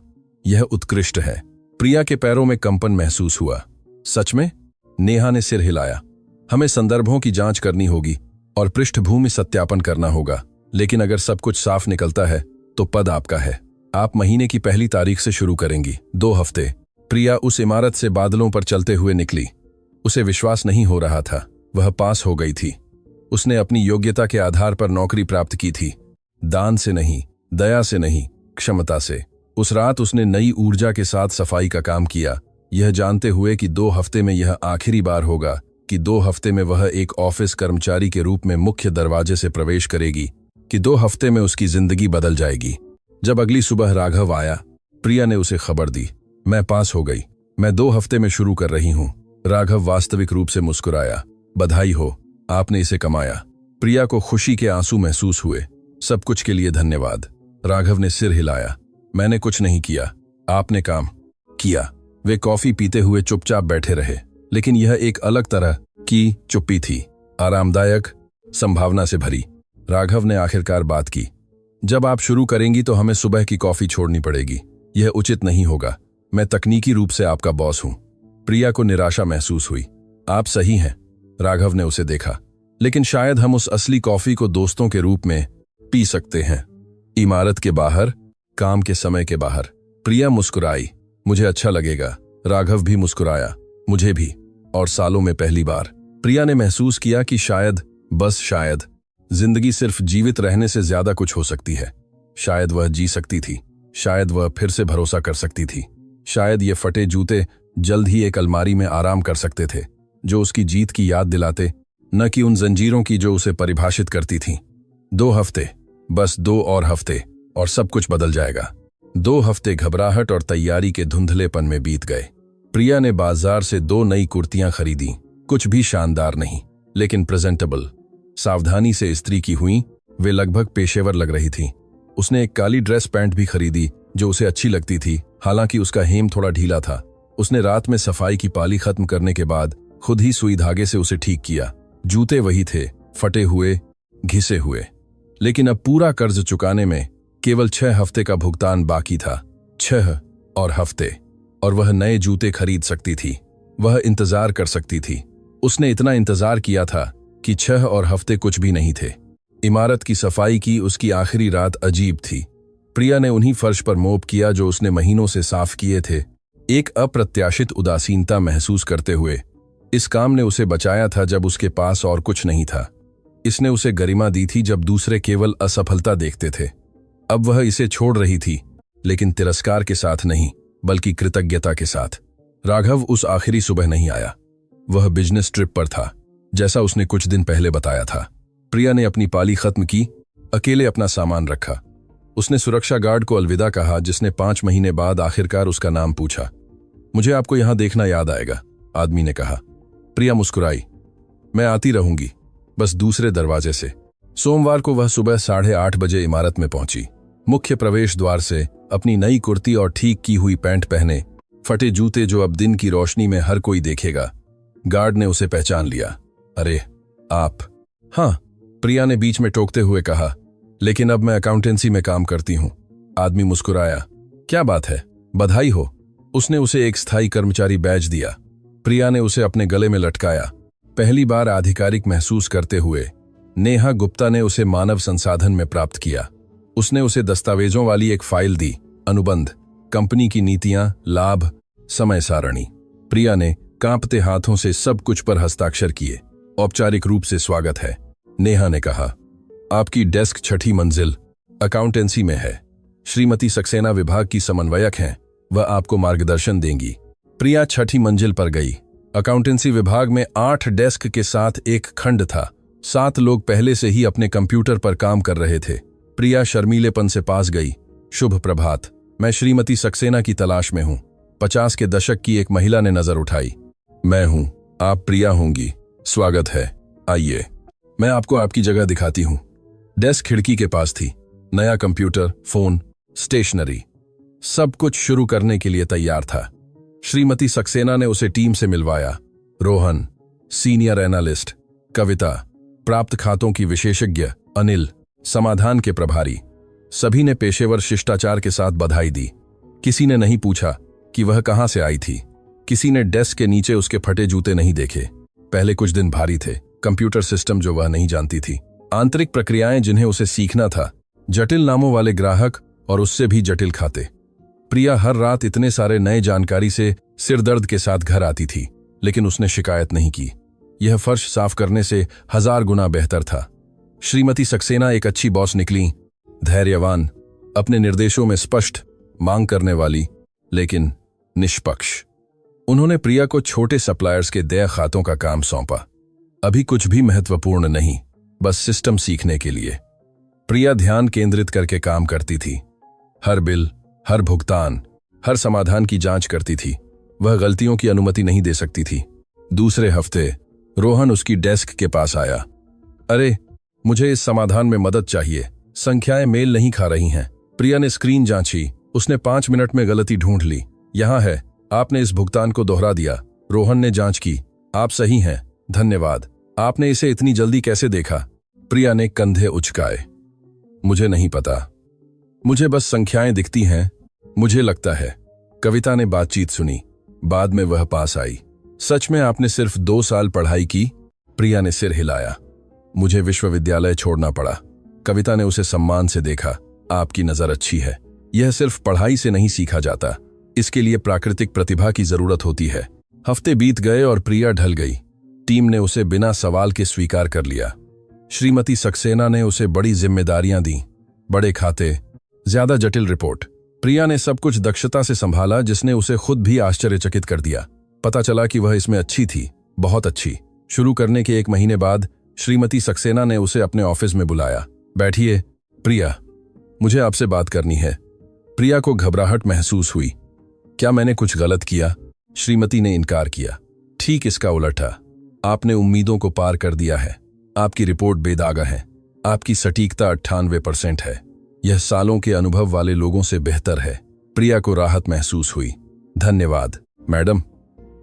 यह उत्कृष्ट है। प्रिया के पैरों में कंपन महसूस हुआ। सच में? नेहा ने सिर हिलाया। हमें संदर्भों की जांच करनी होगी और पृष्ठभूमि सत्यापन करना होगा, लेकिन अगर सब कुछ साफ निकलता है तो पद आपका है। आप महीने की 1 तारीख से शुरू करेंगी। 2 हफ्ते। प्रिया उस इमारत से बादलों पर चलते हुए निकली। उसे विश्वास नहीं हो रहा था, वह पास हो गई थी। उसने अपनी योग्यता के आधार पर नौकरी प्राप्त की थी। दान से नहीं, दया से नहीं, क्षमता से। उस रात उसने नई ऊर्जा के साथ सफाई का काम किया, यह जानते हुए कि 2 हफ्ते में यह आखिरी बार होगा, कि 2 हफ्ते में वह एक ऑफिस कर्मचारी के रूप में मुख्य दरवाजे से प्रवेश करेगी, कि 2 हफ्ते में उसकी जिंदगी बदल जाएगी। जब अगली सुबह राघव आया, प्रिया ने उसे खबर दी, मैं पास हो गई, मैं 2 हफ्ते में शुरू कर रही हूं। राघव वास्तविक रूप से मुस्कुराया, बधाई हो, आपने इसे कमाया। प्रिया को खुशी के आंसू महसूस हुए। सब कुछ के लिए धन्यवाद। राघव ने सिर हिलाया, मैंने कुछ नहीं किया, आपने काम किया। वे कॉफी पीते हुए चुपचाप बैठे रहे, लेकिन यह एक अलग तरह की चुप्पी थी, आरामदायक, संभावना से भरी। राघव ने आखिरकार बात की, जब आप शुरू करेंगी तो हमें सुबह की कॉफी छोड़नी पड़ेगी। यह उचित नहीं होगा, मैं तकनीकी रूप से आपका बॉस हूं। प्रिया को निराशा महसूस हुई। आप सही हैं। राघव ने उसे देखा, लेकिन शायद हम उस असली कॉफी को दोस्तों के रूप में पी सकते हैं। इमारत के बाहर, काम के समय के बाहर। प्रिया मुस्कुराई, मुझे अच्छा लगेगा। राघव भी मुस्कुराया, मुझे भी। और सालों में पहली बार प्रिया ने महसूस किया कि शायद, बस शायद, जिंदगी सिर्फ जीवित रहने से ज्यादा कुछ हो सकती है। शायद वह जी सकती थी, शायद वह फिर से भरोसा कर सकती थी, शायद ये फटे जूते जल्द ही एक अलमारी में आराम कर सकते थे, जो उसकी जीत की याद दिलाते, न कि उन जंजीरों की जो उसे परिभाषित करती थीं। 2 हफ्ते, बस 2 और हफ्ते, और सब कुछ बदल जाएगा। 2 हफ्ते घबराहट और तैयारी के धुंधलेपन में बीत गए। प्रिया ने बाजार से 2 नई कुर्तियां खरीदी, कुछ भी शानदार नहीं, लेकिन प्रेजेंटेबल, सावधानी से इस्त्री की हुई। वे लगभग पेशेवर लग रही थीं। उसने एक काली ड्रेस पैंट भी खरीदी, जो उसे अच्छी लगती थी, हालांकि उसका हेम थोड़ा ढीला था। उसने रात में सफाई की पाली खत्म करने के बाद खुद ही सुई धागे से उसे ठीक किया। जूते वही थे, फटे हुए, घिसे हुए, लेकिन अब पूरा कर्ज चुकाने में केवल 6 हफ्ते का भुगतान बाकी था। 6 और हफ्ते, और वह नए जूते खरीद सकती थी। वह इंतजार कर सकती थी। उसने इतना इंतजार किया था कि 6 और हफ्ते कुछ भी नहीं थे। इमारत की सफाई की उसकी आखिरी रात अजीब थी। प्रिया ने उन्हीं फर्श पर मोप किया जो उसने महीनों से साफ किए थे, एक अप्रत्याशित उदासीनता महसूस करते हुए। इस काम ने उसे बचाया था जब उसके पास और कुछ नहीं था। इसने उसे गरिमा दी थी जब दूसरे केवल असफलता देखते थे। अब वह इसे छोड़ रही थी, लेकिन तिरस्कार के साथ नहीं, बल्कि कृतज्ञता के साथ। राघव उस आखिरी सुबह नहीं आया। वह बिजनेस ट्रिप पर था, जैसा उसने कुछ दिन पहले बताया था। प्रिया ने अपनी पाली खत्म की, अकेले अपना सामान रखा। उसने सुरक्षा गार्ड को अलविदा कहा, जिसने 5 महीने बाद आखिरकार उसका नाम पूछा। मुझे आपको यहां देखना याद आएगा, आदमी ने कहा। प्रिया मुस्कुराई, मैं आती रहूंगी, बस दूसरे दरवाजे से। सोमवार को वह सुबह 8:30 बजे इमारत में पहुंची। मुख्य प्रवेश द्वार से, अपनी नई कुर्ती और ठीक की हुई पैंट पहने, फटे जूते जो अब दिन की रोशनी में हर कोई देखेगा। गार्ड ने उसे पहचान लिया। अरे आप? हाँ, प्रिया ने बीच में टोकते हुए कहा, लेकिन अब मैं अकाउंटेंसी में काम करती हूं। आदमी मुस्कुराया, क्या बात है, बधाई हो। उसने उसे एक स्थायी कर्मचारी बैज दिया। प्रिया ने उसे अपने गले में लटकाया। पहली बार आधिकारिक महसूस करते हुए नेहा गुप्ता ने उसे मानव संसाधन में प्राप्त किया। उसने उसे दस्तावेजों वाली एक फाइल दी, अनुबंध, कंपनी की नीतियां, लाभ, समय सारणी। प्रिया ने कांपते हाथों से सब कुछ पर हस्ताक्षर किए। औपचारिक रूप से स्वागत है, नेहा ने कहा। आपकी डेस्क 6ठी मंजिल, अकाउंटेंसी में है। श्रीमती सक्सेना विभाग की समन्वयक हैं, वह आपको मार्गदर्शन देंगी। प्रिया 6ठी मंजिल पर गई। अकाउंटेंसी विभाग में 8 डेस्क के साथ एक खंड था। 7 लोग पहले से ही अपने कंप्यूटर पर काम कर रहे थे। प्रिया शर्मीलेपन से पास गई। शुभ प्रभात, मैं श्रीमती सक्सेना की तलाश में हूं। 50 के दशक की एक महिला ने नजर उठाई। मैं हूं, आप प्रिया होंगी। स्वागत है, आइए, मैं आपको आपकी जगह दिखाती हूं। डेस्क खिड़की के पास थी। नया कंप्यूटर, फोन, स्टेशनरी, सब कुछ शुरू करने के लिए तैयार था। श्रीमती सक्सेना ने उसे टीम से मिलवाया। रोहन, सीनियर एनालिस्ट, कविता, प्राप्त खातों की विशेषज्ञ, अनिल, समाधान के प्रभारी, सभी ने पेशेवर शिष्टाचार के साथ बधाई दी। किसी ने नहीं पूछा कि वह कहां से आई थी। किसी ने डेस्क के नीचे उसके फटे जूते नहीं देखे। पहले कुछ दिन भारी थे। कंप्यूटर सिस्टम जो वह नहीं जानती थी, आंतरिक प्रक्रियाएं जिन्हें उसे सीखना था, जटिल नामों वाले ग्राहक और उससे भी जटिल खाते। प्रिया हर रात इतने सारे नए जानकारी से सिरदर्द के साथ घर आती थी, लेकिन उसने शिकायत नहीं की। यह फर्श साफ करने से 1000 गुना बेहतर था। श्रीमती सक्सेना एक अच्छी बॉस निकली, धैर्यवान, अपने निर्देशों में स्पष्ट, मांग करने वाली, लेकिन निष्पक्ष। उन्होंने प्रिया को छोटे सप्लायर्स के देय खातों का काम सौंपा। अभी कुछ भी महत्वपूर्ण नहीं, बस सिस्टम सीखने के लिए। प्रिया ध्यान केंद्रित करके काम करती थी। हर बिल, हर भुगतान, हर समाधान की जांच करती थी। वह गलतियों की अनुमति नहीं दे सकती थी। दूसरे हफ्ते रोहन उसकी डेस्क के पास आया। अरे, मुझे इस समाधान में मदद चाहिए, संख्याएं मेल नहीं खा रही हैं। प्रिया ने स्क्रीन जांची। उसने 5 मिनट में गलती ढूंढ ली। यहां है, आपने इस भुगतान को दोहरा दिया। रोहन ने जांच की। आप सही हैं, धन्यवाद। आपने इसे इतनी जल्दी कैसे देखा? प्रिया ने कंधे उचकाए। मुझे नहीं पता, मुझे बस संख्याएं दिखती हैं, मुझे लगता है। कविता ने बातचीत सुनी। बाद में वह पास आई। सच में आपने सिर्फ 2 साल पढ़ाई की? प्रिया ने सिर हिलाया। मुझे विश्वविद्यालय छोड़ना पड़ा। कविता ने उसे सम्मान से देखा। आपकी नजर अच्छी है। यह सिर्फ पढ़ाई से नहीं सीखा जाता, इसके लिए प्राकृतिक प्रतिभा की जरूरत होती है। हफ्ते बीत गए और प्रिया ढल गई। टीम ने उसे बिना सवाल के स्वीकार कर लिया। श्रीमती सक्सेना ने उसे बड़ी जिम्मेदारियां दी, बड़े खाते, ज्यादा जटिल रिपोर्ट। प्रिया ने सब कुछ दक्षता से संभाला, जिसने उसे खुद भी आश्चर्यचकित कर दिया। पता चला कि वह इसमें अच्छी थी, बहुत अच्छी। शुरू करने के 1 महीने बाद श्रीमती सक्सेना ने उसे अपने ऑफिस में बुलाया। बैठिए प्रिया, मुझे आपसे बात करनी है। प्रिया को घबराहट महसूस हुई। क्या मैंने कुछ गलत किया? श्रीमती ने इनकार किया। ठीक इसका उलट था। आपने उम्मीदों को पार कर दिया है। आपकी रिपोर्ट बेदागा है। आपकी सटीकता 98% है। यह सालों के अनुभव वाले लोगों से बेहतर है। प्रिया को राहत महसूस हुई। धन्यवाद मैडम,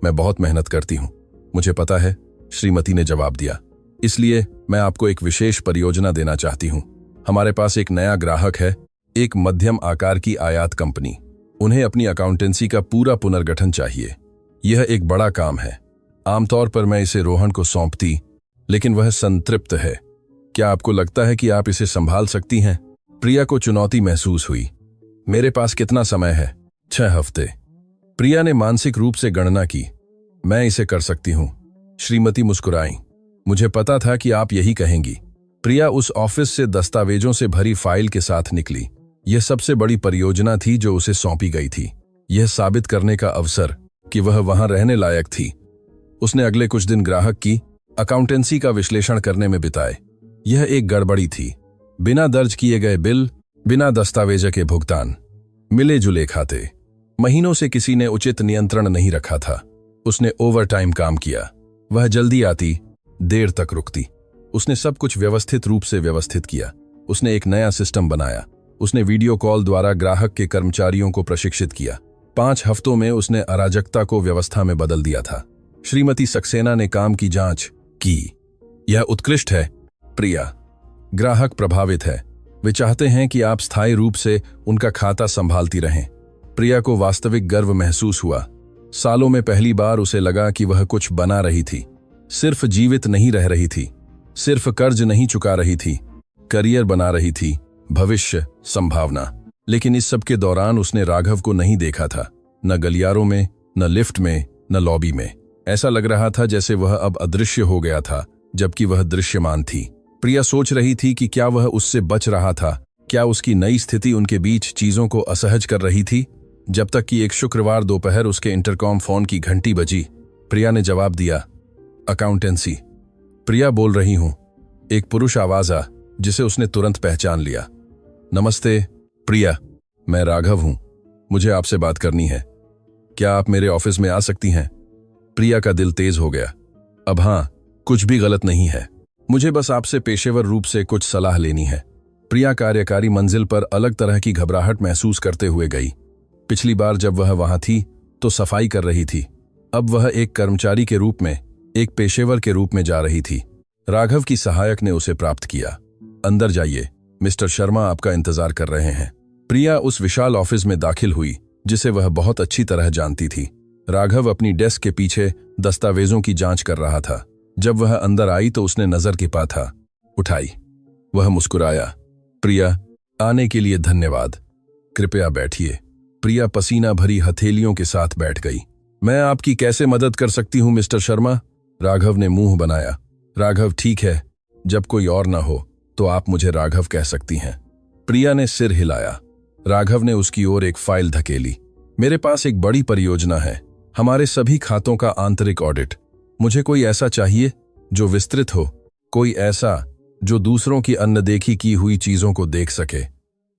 मैं बहुत मेहनत करती हूं, मुझे पता है, श्रीमती ने जवाब दिया। इसलिए मैं आपको एक विशेष परियोजना देना चाहती हूं। हमारे पास एक नया ग्राहक है, एक मध्यम आकार की आयात कंपनी। उन्हें अपनी अकाउंटेंसी का पूरा पुनर्गठन चाहिए। यह एक बड़ा काम है। आमतौर पर मैं इसे रोहन को सौंपती, लेकिन वह संतृप्त है। क्या आपको लगता है कि आप इसे संभाल सकती हैं? प्रिया को चुनौती महसूस हुई। मेरे पास कितना समय है? 6 हफ्ते। प्रिया ने मानसिक रूप से गणना की। मैं इसे कर सकती हूं। श्रीमती मुस्कुराई। मुझे पता था कि आप यही कहेंगी। प्रिया उस ऑफिस से दस्तावेजों से भरी फाइल के साथ निकली। यह सबसे बड़ी परियोजना थी जो उसे सौंपी गई थी। यह साबित करने का अवसर कि वह वहां रहने लायक थी। उसने अगले कुछ दिन ग्राहक की अकाउंटेंसी का विश्लेषण करने में बिताए। यह एक गड़बड़ी थी। बिना दर्ज किए गए बिल, बिना दस्तावेज के भुगतान, मिले जुले खाते। महीनों से किसी ने उचित नियंत्रण नहीं रखा था। उसने ओवरटाइम काम किया। वह जल्दी आती, देर तक रुकती। उसने सब कुछ व्यवस्थित रूप से व्यवस्थित किया। उसने एक नया सिस्टम बनाया। उसने वीडियो कॉल द्वारा ग्राहक के कर्मचारियों को प्रशिक्षित किया। 5 हफ्तों में उसने अराजकता को व्यवस्था में बदल दिया था। श्रीमती सक्सेना ने काम की जांच की। यह उत्कृष्ट है प्रिया। ग्राहक प्रभावित है। वे चाहते हैं कि आप स्थायी रूप से उनका खाता संभालती रहें। प्रिया को वास्तविक गर्व महसूस हुआ। सालों में पहली बार उसे लगा कि वह कुछ बना रही थी। सिर्फ जीवित नहीं रह रही थी, सिर्फ कर्ज नहीं चुका रही थी, करियर बना रही थी, भविष्य, संभावना। लेकिन इस सब के दौरान उसने राघव को नहीं देखा था, न गलियारों में, न लिफ्ट में, न लॉबी में। ऐसा लग रहा था जैसे वह अब अदृश्य हो गया था, जबकि वह दृश्यमान थी। प्रिया सोच रही थी कि क्या वह उससे बच रहा था, क्या उसकी नई स्थिति उनके बीच चीजों को असहज कर रही थी। जब तक कि एक शुक्रवार दोपहर उसके इंटरकॉम फोन की घंटी बजी। प्रिया ने जवाब दिया, अकाउंटेंसी। प्रिया बोल रही हूं। एक पुरुष आवाज आ, जिसे उसने तुरंत पहचान लिया। नमस्ते प्रिया, मैं राघव हूं। मुझे आपसे बात करनी है। क्या आप मेरे ऑफिस में आ सकती हैं? प्रिया का दिल तेज हो गया। अब हां, कुछ भी गलत नहीं है। मुझे बस आपसे पेशेवर रूप से कुछ सलाह लेनी है। प्रिया कार्यकारी मंजिल पर अलग तरह की घबराहट महसूस करते हुए गई। पिछली बार जब वह वहां थी तो सफाई कर रही थी, अब वह एक कर्मचारी के रूप में, एक पेशेवर के रूप में जा रही थी। राघव की सहायक ने उसे प्राप्त किया। अंदर जाइए, मिस्टर शर्मा आपका इंतजार कर रहे हैं। प्रिया उस विशाल ऑफिस में दाखिल हुई जिसे वह बहुत अच्छी तरह जानती थी। राघव अपनी डेस्क के पीछे दस्तावेजों की जांच कर रहा था। जब वह अंदर आई तो उसने नजर की पाथा उठाई। वह मुस्कुराया। प्रिया, आने के लिए धन्यवाद। कृपया बैठिए। प्रिया पसीना भरी हथेलियों के साथ बैठ गई। मैं आपकी कैसे मदद कर सकती हूं मिस्टर शर्मा? राघव ने मुंह बनाया। राघव, ठीक है, जब कोई और ना हो तो आप मुझे राघव कह सकती हैं। प्रिया ने सिर हिलाया। राघव ने उसकी ओर एक फाइल धकेली। मेरे पास एक बड़ी परियोजना है, हमारे सभी खातों का आंतरिक ऑडिट। मुझे कोई ऐसा चाहिए जो विस्तृत हो, कोई ऐसा जो दूसरों की अनदेखी की हुई चीजों को देख सके।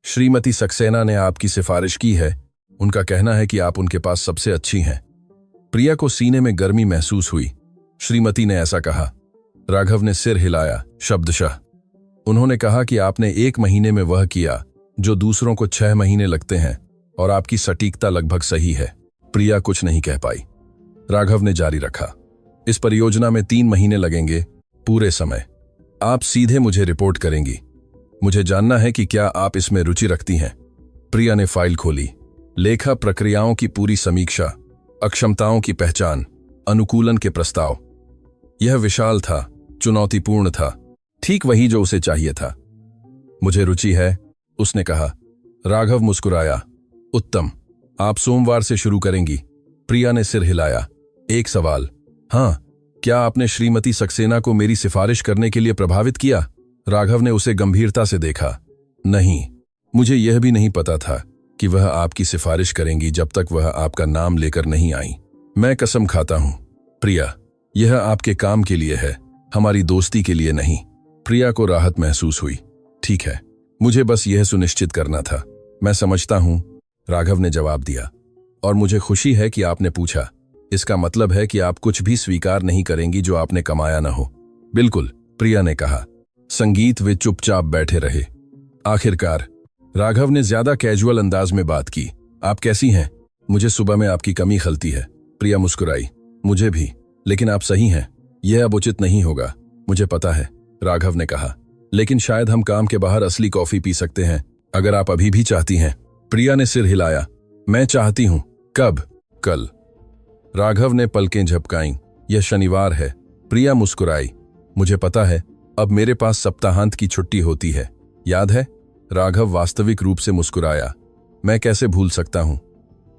श्रीमती सक्सेना ने आपकी सिफारिश की है। उनका कहना है कि आप उनके पास सबसे अच्छी हैं। प्रिया को सीने में गर्मी महसूस हुई। श्रीमती ने ऐसा कहा? राघव ने सिर हिलाया। शब्दशः उन्होंने कहा कि आपने 1 महीने में वह किया जो दूसरों को 6 महीने लगते हैं और आपकी सटीकता लगभग सही है। प्रिया कुछ नहीं कह पाई। राघव ने जारी रखा, इस परियोजना में 3 महीने लगेंगे, पूरे समय। आप सीधे मुझे रिपोर्ट करेंगी। मुझे जानना है कि क्या आप इसमें रुचि रखती हैं। प्रिया ने फाइल खोली। लेखा प्रक्रियाओं की पूरी समीक्षा, अक्षमताओं की पहचान, अनुकूलन के प्रस्ताव। यह विशाल था, चुनौतीपूर्ण था, ठीक वही जो उसे चाहिए था। मुझे रुचि है, उसने कहा। राघव मुस्कुराया। उत्तम, आप सोमवार से शुरू करेंगी। प्रिया ने सिर हिलाया। एक सवाल, हाँ, क्या आपने श्रीमती सक्सेना को मेरी सिफारिश करने के लिए प्रभावित किया? राघव ने उसे गंभीरता से देखा। नहीं, मुझे यह भी नहीं पता था कि वह आपकी सिफारिश करेंगी जब तक वह आपका नाम लेकर नहीं आई। मैं कसम खाता हूं। प्रिया, यह आपके काम के लिए है, हमारी दोस्ती के लिए नहीं। प्रिया को राहत महसूस हुई। ठीक है, मुझे बस यह सुनिश्चित करना था। मैं समझता हूं, राघव ने जवाब दिया। और मुझे खुशी है कि आपने पूछा। इसका मतलब है कि आप कुछ भी स्वीकार नहीं करेंगी जो आपने कमाया न हो। बिल्कुल, प्रिया ने कहा। संगीत वे चुपचाप बैठे रहे। आखिरकार राघव ने ज्यादा कैजुअल अंदाज में बात की। आप कैसी हैं? मुझे सुबह में आपकी कमी खलती है। प्रिया मुस्कुराई। मुझे भी, लेकिन आप सही हैं, यह अब उचित नहीं होगा। मुझे पता है, राघव ने कहा, लेकिन शायद हम काम के बाहर असली कॉफी पी सकते हैं, अगर आप अभी भी चाहती हैं। प्रिया ने सिर हिलाया। मैं चाहती हूं। कब? कल। राघव ने पलकें झपकाईं। यह शनिवार है। प्रिया मुस्कुराई। मुझे पता है, अब मेरे पास सप्ताहांत की छुट्टी होती है, याद है? राघव वास्तविक रूप से मुस्कुराया। मैं कैसे भूल सकता हूं।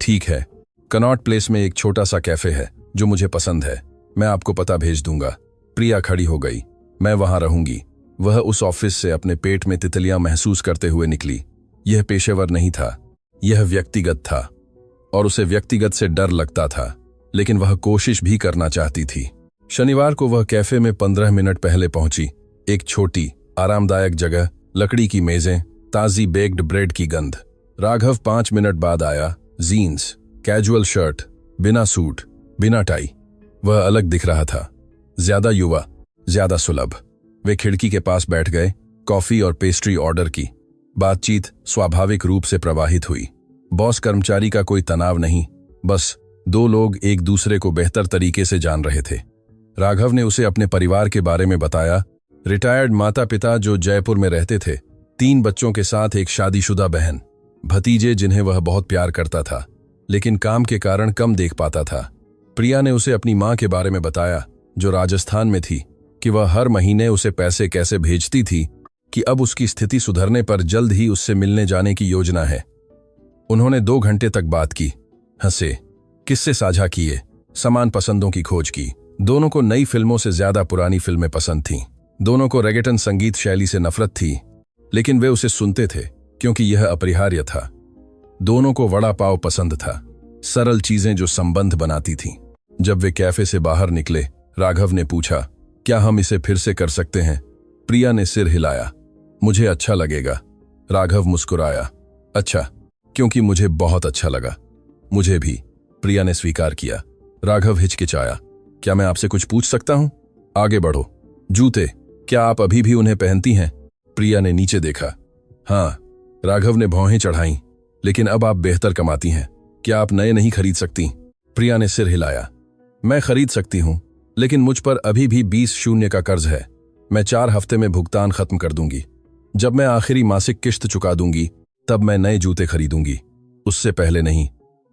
ठीक है, कनॉट प्लेस में एक छोटा सा कैफे है जो मुझे पसंद है, मैं आपको पता भेज दूंगा। प्रिया खड़ी हो गई। मैं वहां रहूंगी। वह उस ऑफिस से अपने पेट में तितलियां महसूस करते हुए निकली। यह पेशेवर नहीं था, यह व्यक्तिगत था, और उसे व्यक्तिगत से डर लगता था, लेकिन वह कोशिश भी करना चाहती थी। शनिवार को वह कैफे में 15 मिनट पहले पहुंची। एक छोटी, आरामदायक जगह, लकड़ी की मेजें, ताजी बेक्ड ब्रेड की गंध। राघव 5 मिनट बाद आया। जीन्स, कैजुअल शर्ट, बिना सूट, बिना टाई। वह अलग दिख रहा था, ज्यादा युवा, ज्यादा सुलभ। वे खिड़की के पास बैठ गए। कॉफी और पेस्ट्री ऑर्डर की। बातचीत स्वाभाविक रूप से प्रवाहित हुई। बॉस कर्मचारी का कोई तनाव नहीं, बस 2 लोग एक दूसरे को बेहतर तरीके से जान रहे थे। राघव ने उसे अपने परिवार के बारे में बताया। रिटायर्ड माता पिता जो जयपुर में रहते थे, 3 बच्चों के साथ एक शादीशुदा बहन, भतीजे जिन्हें वह बहुत प्यार करता था, लेकिन काम के कारण कम देख पाता था। प्रिया ने उसे अपनी मां के बारे में बताया, जो राजस्थान में थी, कि वह हर महीने उसे पैसे कैसे भेजती थी, कि अब उसकी स्थिति सुधरने पर जल्द ही उससे मिलने जाने की योजना है। उन्होंने 2 घंटे तक बात की, हंसे, किस्से साझा किए, समान पसंदों की खोज की। दोनों को नई फिल्मों से ज्यादा पुरानी फिल्में पसंद थीं। दोनों को रेगेटन संगीत शैली से नफरत थी, लेकिन वे उसे सुनते थे क्योंकि यह अपरिहार्य था। दोनों को वड़ा पाव पसंद था, सरल चीजें जो संबंध बनाती थीं। जब वे कैफे से बाहर निकले, राघव ने पूछा, क्या हम इसे फिर से कर सकते हैं? प्रिया ने सिर हिलाया। मुझे अच्छा लगेगा। राघव मुस्कुराया। अच्छा, क्योंकि मुझे बहुत अच्छा लगा। मुझे भी, प्रिया ने स्वीकार किया। राघव हिचकिचाया। क्या मैं आपसे कुछ पूछ सकता हूं? आगे बढ़ो। जूते, क्या आप अभी भी उन्हें पहनती हैं? प्रिया ने नीचे देखा। हाँ, राघव ने भौहें चढ़ाईं। लेकिन अब आप बेहतर कमाती हैं, क्या आप नए नहीं खरीद सकती? प्रिया ने सिर हिलाया। मैं खरीद सकती हूं, लेकिन मुझ पर अभी भी 20,000 का कर्ज है। मैं 4 हफ्ते में भुगतान खत्म कर दूंगी। जब मैं आखिरी मासिक किश्त चुका दूंगी तब मैं नए जूते खरीदूंगी, उससे पहले नहीं।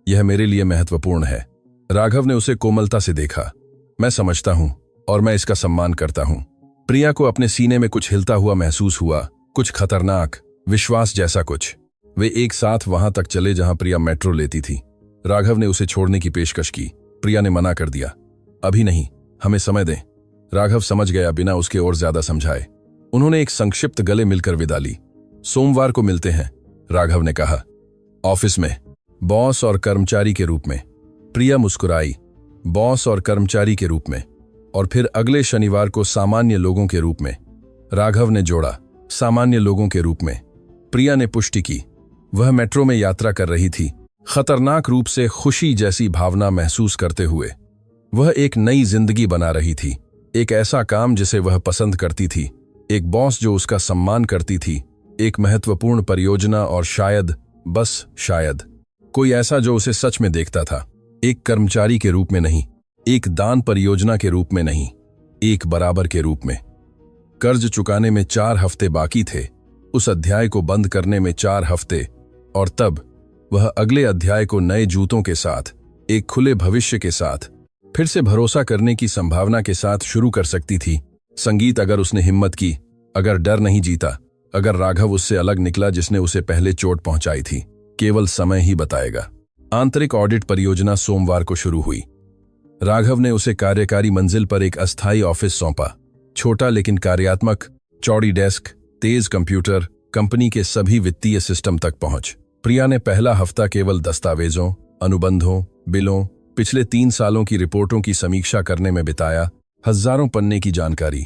यह मेरे लिए महत्वपूर्ण है। राघव ने उसे कोमलता से देखा। मैं समझता हूं और मैं इसका सम्मान करता हूं। प्रिया को अपने सीने में कुछ हिलता हुआ महसूस हुआ, कुछ खतरनाक, विश्वास जैसा कुछ। वे एक साथ वहां तक चले जहां प्रिया मेट्रो लेती थी। राघव ने उसे छोड़ने की पेशकश की। प्रिया ने मना कर दिया। अभी नहीं, हमें समय दें। राघव समझ गया बिना उसके और ज्यादा समझाए। उन्होंने एक संक्षिप्त गले मिलकर विदा ली। सोमवार को मिलते हैं, राघव ने कहा। ऑफिस में, बॉस और कर्मचारी के रूप में। प्रिया मुस्कुराई। बॉस और कर्मचारी के रूप में, और फिर अगले शनिवार को सामान्य लोगों के रूप में। राघव ने जोड़ा, सामान्य लोगों के रूप में। प्रिया ने पुष्टि की। वह मेट्रो में यात्रा कर रही थी, खतरनाक रूप से खुशी जैसी भावना महसूस करते हुए। वह एक नई जिंदगी बना रही थी, एक ऐसा काम जिसे वह पसंद करती थी, एक बॉस जो उसका सम्मान करती थी, एक महत्वपूर्ण परियोजना और शायद, बस शायद, कोई ऐसा जो उसे सच में देखता था। एक कर्मचारी के रूप में नहीं, एक दान परियोजना के रूप में नहीं, एक बराबर के रूप में। कर्ज चुकाने में 4 हफ्ते बाकी थे, उस अध्याय को बंद करने में 4 हफ्ते, और तब वह अगले अध्याय को नए जूतों के साथ, एक खुले भविष्य के साथ, फिर से भरोसा करने की संभावना के साथ शुरू कर सकती थी। संगीत, अगर उसने हिम्मत की, अगर डर नहीं जीता, अगर राघव उससे अलग निकला जिसने उसे पहले चोट पहुंचाई थी, केवल समय ही बताएगा। आंतरिक ऑडिट परियोजना सोमवार को शुरू हुई। राघव ने उसे कार्यकारी मंजिल पर एक अस्थायी ऑफिस सौंपा। छोटा लेकिन कार्यात्मक, चौड़ी डेस्क, तेज कंप्यूटर, कंपनी के सभी वित्तीय सिस्टम तक पहुंच। प्रिया ने पहला हफ्ता केवल दस्तावेजों, अनुबंधों, बिलों, पिछले 3 सालों की रिपोर्टों की समीक्षा करने में बिताया। हजारों पन्ने की जानकारी।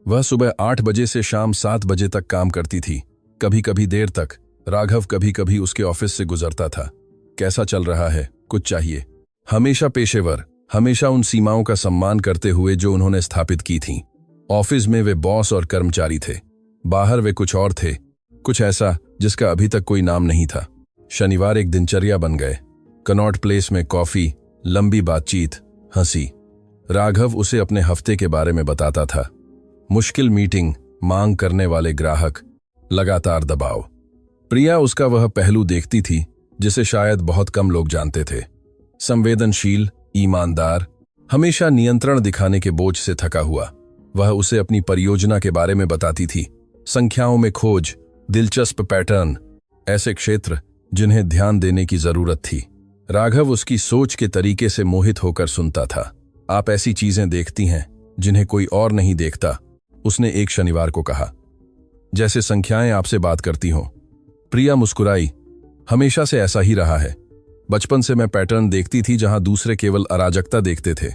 वह सुबह 8 बजे से शाम 7 बजे तक काम करती थी, कभी कभी देर तक। राघव कभी कभी उसके ऑफिस से गुजरता था। कैसा चल रहा है? कुछ चाहिए? हमेशा पेशेवर, हमेशा उन सीमाओं का सम्मान करते हुए जो उन्होंने स्थापित की थीं। ऑफिस में वे बॉस और कर्मचारी थे, बाहर वे कुछ और थे, कुछ ऐसा जिसका अभी तक कोई नाम नहीं था। शनिवार एक दिनचर्या बन गए। कनॉट प्लेस में कॉफी, लंबी बातचीत, हंसी। राघव उसे अपने हफ्ते के बारे में बताता था। मुश्किल मीटिंग, मांग करने वाले ग्राहक, लगातार दबाव। प्रिया उसका वह पहलू देखती थी जिसे शायद बहुत कम लोग जानते थे। संवेदनशील, ईमानदार, हमेशा नियंत्रण दिखाने के बोझ से थका हुआ। वह उसे अपनी परियोजना के बारे में बताती थी। संख्याओं में खोज, दिलचस्प पैटर्न, ऐसे क्षेत्र जिन्हें ध्यान देने की जरूरत थी। राघव उसकी सोच के तरीके से मोहित होकर सुनता था। आप ऐसी चीजें देखती हैं जिन्हें कोई और नहीं देखता, उसने एक शनिवार को कहा। जैसे संख्याएं आपसे बात करती हों। प्रिया मुस्कुराई। हमेशा से ऐसा ही रहा है। बचपन से मैं पैटर्न देखती थी जहां दूसरे केवल अराजकता देखते थे।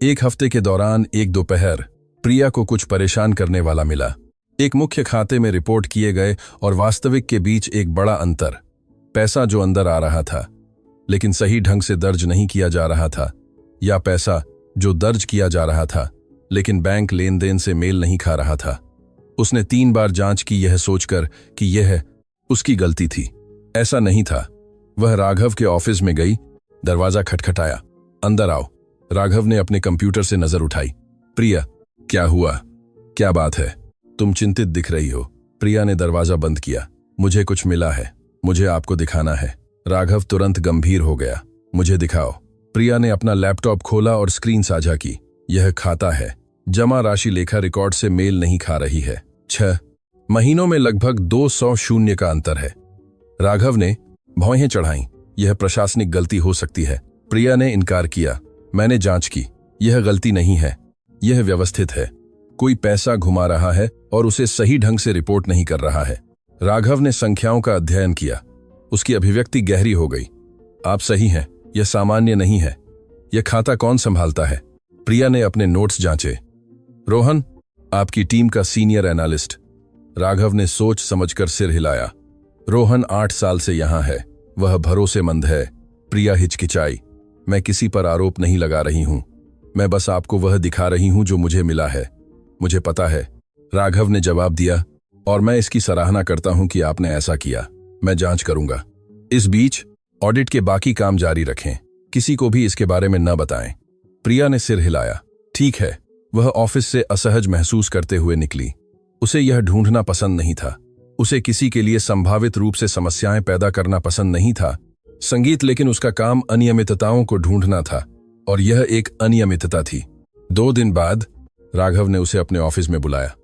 एक हफ्ते के दौरान एक दोपहर प्रिया को कुछ परेशान करने वाला मिला। एक मुख्य खाते में रिपोर्ट किए गए और वास्तविक के बीच एक बड़ा अंतर। पैसा जो अंदर आ रहा था लेकिन सही ढंग से दर्ज नहीं किया जा रहा था, या पैसा जो दर्ज किया जा रहा था लेकिन बैंक लेन देन से मेल नहीं खा रहा था। उसने 3 बार जांच की, यह सोचकर कि यह उसकी गलती थी। ऐसा नहीं था। वह राघव के ऑफिस में गई, दरवाजा खटखटाया। अंदर आओ। राघव ने अपने कंप्यूटर से नजर उठाई। प्रिया, क्या हुआ? क्या बात है? तुम चिंतित दिख रही हो। प्रिया ने दरवाजा बंद किया। मुझे कुछ मिला है, मुझे आपको दिखाना है। राघव तुरंत गंभीर हो गया। मुझे दिखाओ। प्रिया ने अपना लैपटॉप खोला और स्क्रीन साझा की। यह खाता है। जमा राशि लेखा रिकॉर्ड से मेल नहीं खा रही है। 6 महीनों में लगभग 200 का अंतर है। राघव ने भौहें चढ़ाईं। यह प्रशासनिक गलती हो सकती है। प्रिया ने इनकार किया। मैंने जांच की, यह गलती नहीं है, यह व्यवस्थित है। कोई पैसा घुमा रहा है और उसे सही ढंग से रिपोर्ट नहीं कर रहा है। राघव ने संख्याओं का अध्ययन किया। उसकी अभिव्यक्ति गहरी हो गई। आप सही हैं, यह सामान्य नहीं है। यह खाता कौन संभालता है? प्रिया ने अपने नोट्स जांचे। रोहन, आपकी टीम का सीनियर एनालिस्ट। राघव ने सोच समझकर सिर हिलाया। रोहन 8 साल से यहां है, वह भरोसेमंद है। प्रिया हिचकिचाई। मैं किसी पर आरोप नहीं लगा रही हूं, मैं बस आपको वह दिखा रही हूं जो मुझे मिला है। मुझे पता है राघव ने जवाब दिया, और मैं इसकी सराहना करता हूं कि आपने ऐसा किया। मैं जांच करूंगा। इस बीच ऑडिट के बाकी काम जारी रखें, किसी को भी इसके बारे में न बताएं। प्रिया ने सिर हिलाया। ठीक है। वह ऑफिस से असहज महसूस करते हुए निकली। उसे यह ढूंढना पसंद नहीं था। उसे किसी के लिए संभावित रूप से समस्याएं पैदा करना पसंद नहीं था। संगीत, लेकिन उसका काम अनियमितताओं को ढूंढना था, और यह एक अनियमितता थी। 2 दिन बाद राघव ने उसे अपने ऑफिस में बुलाया।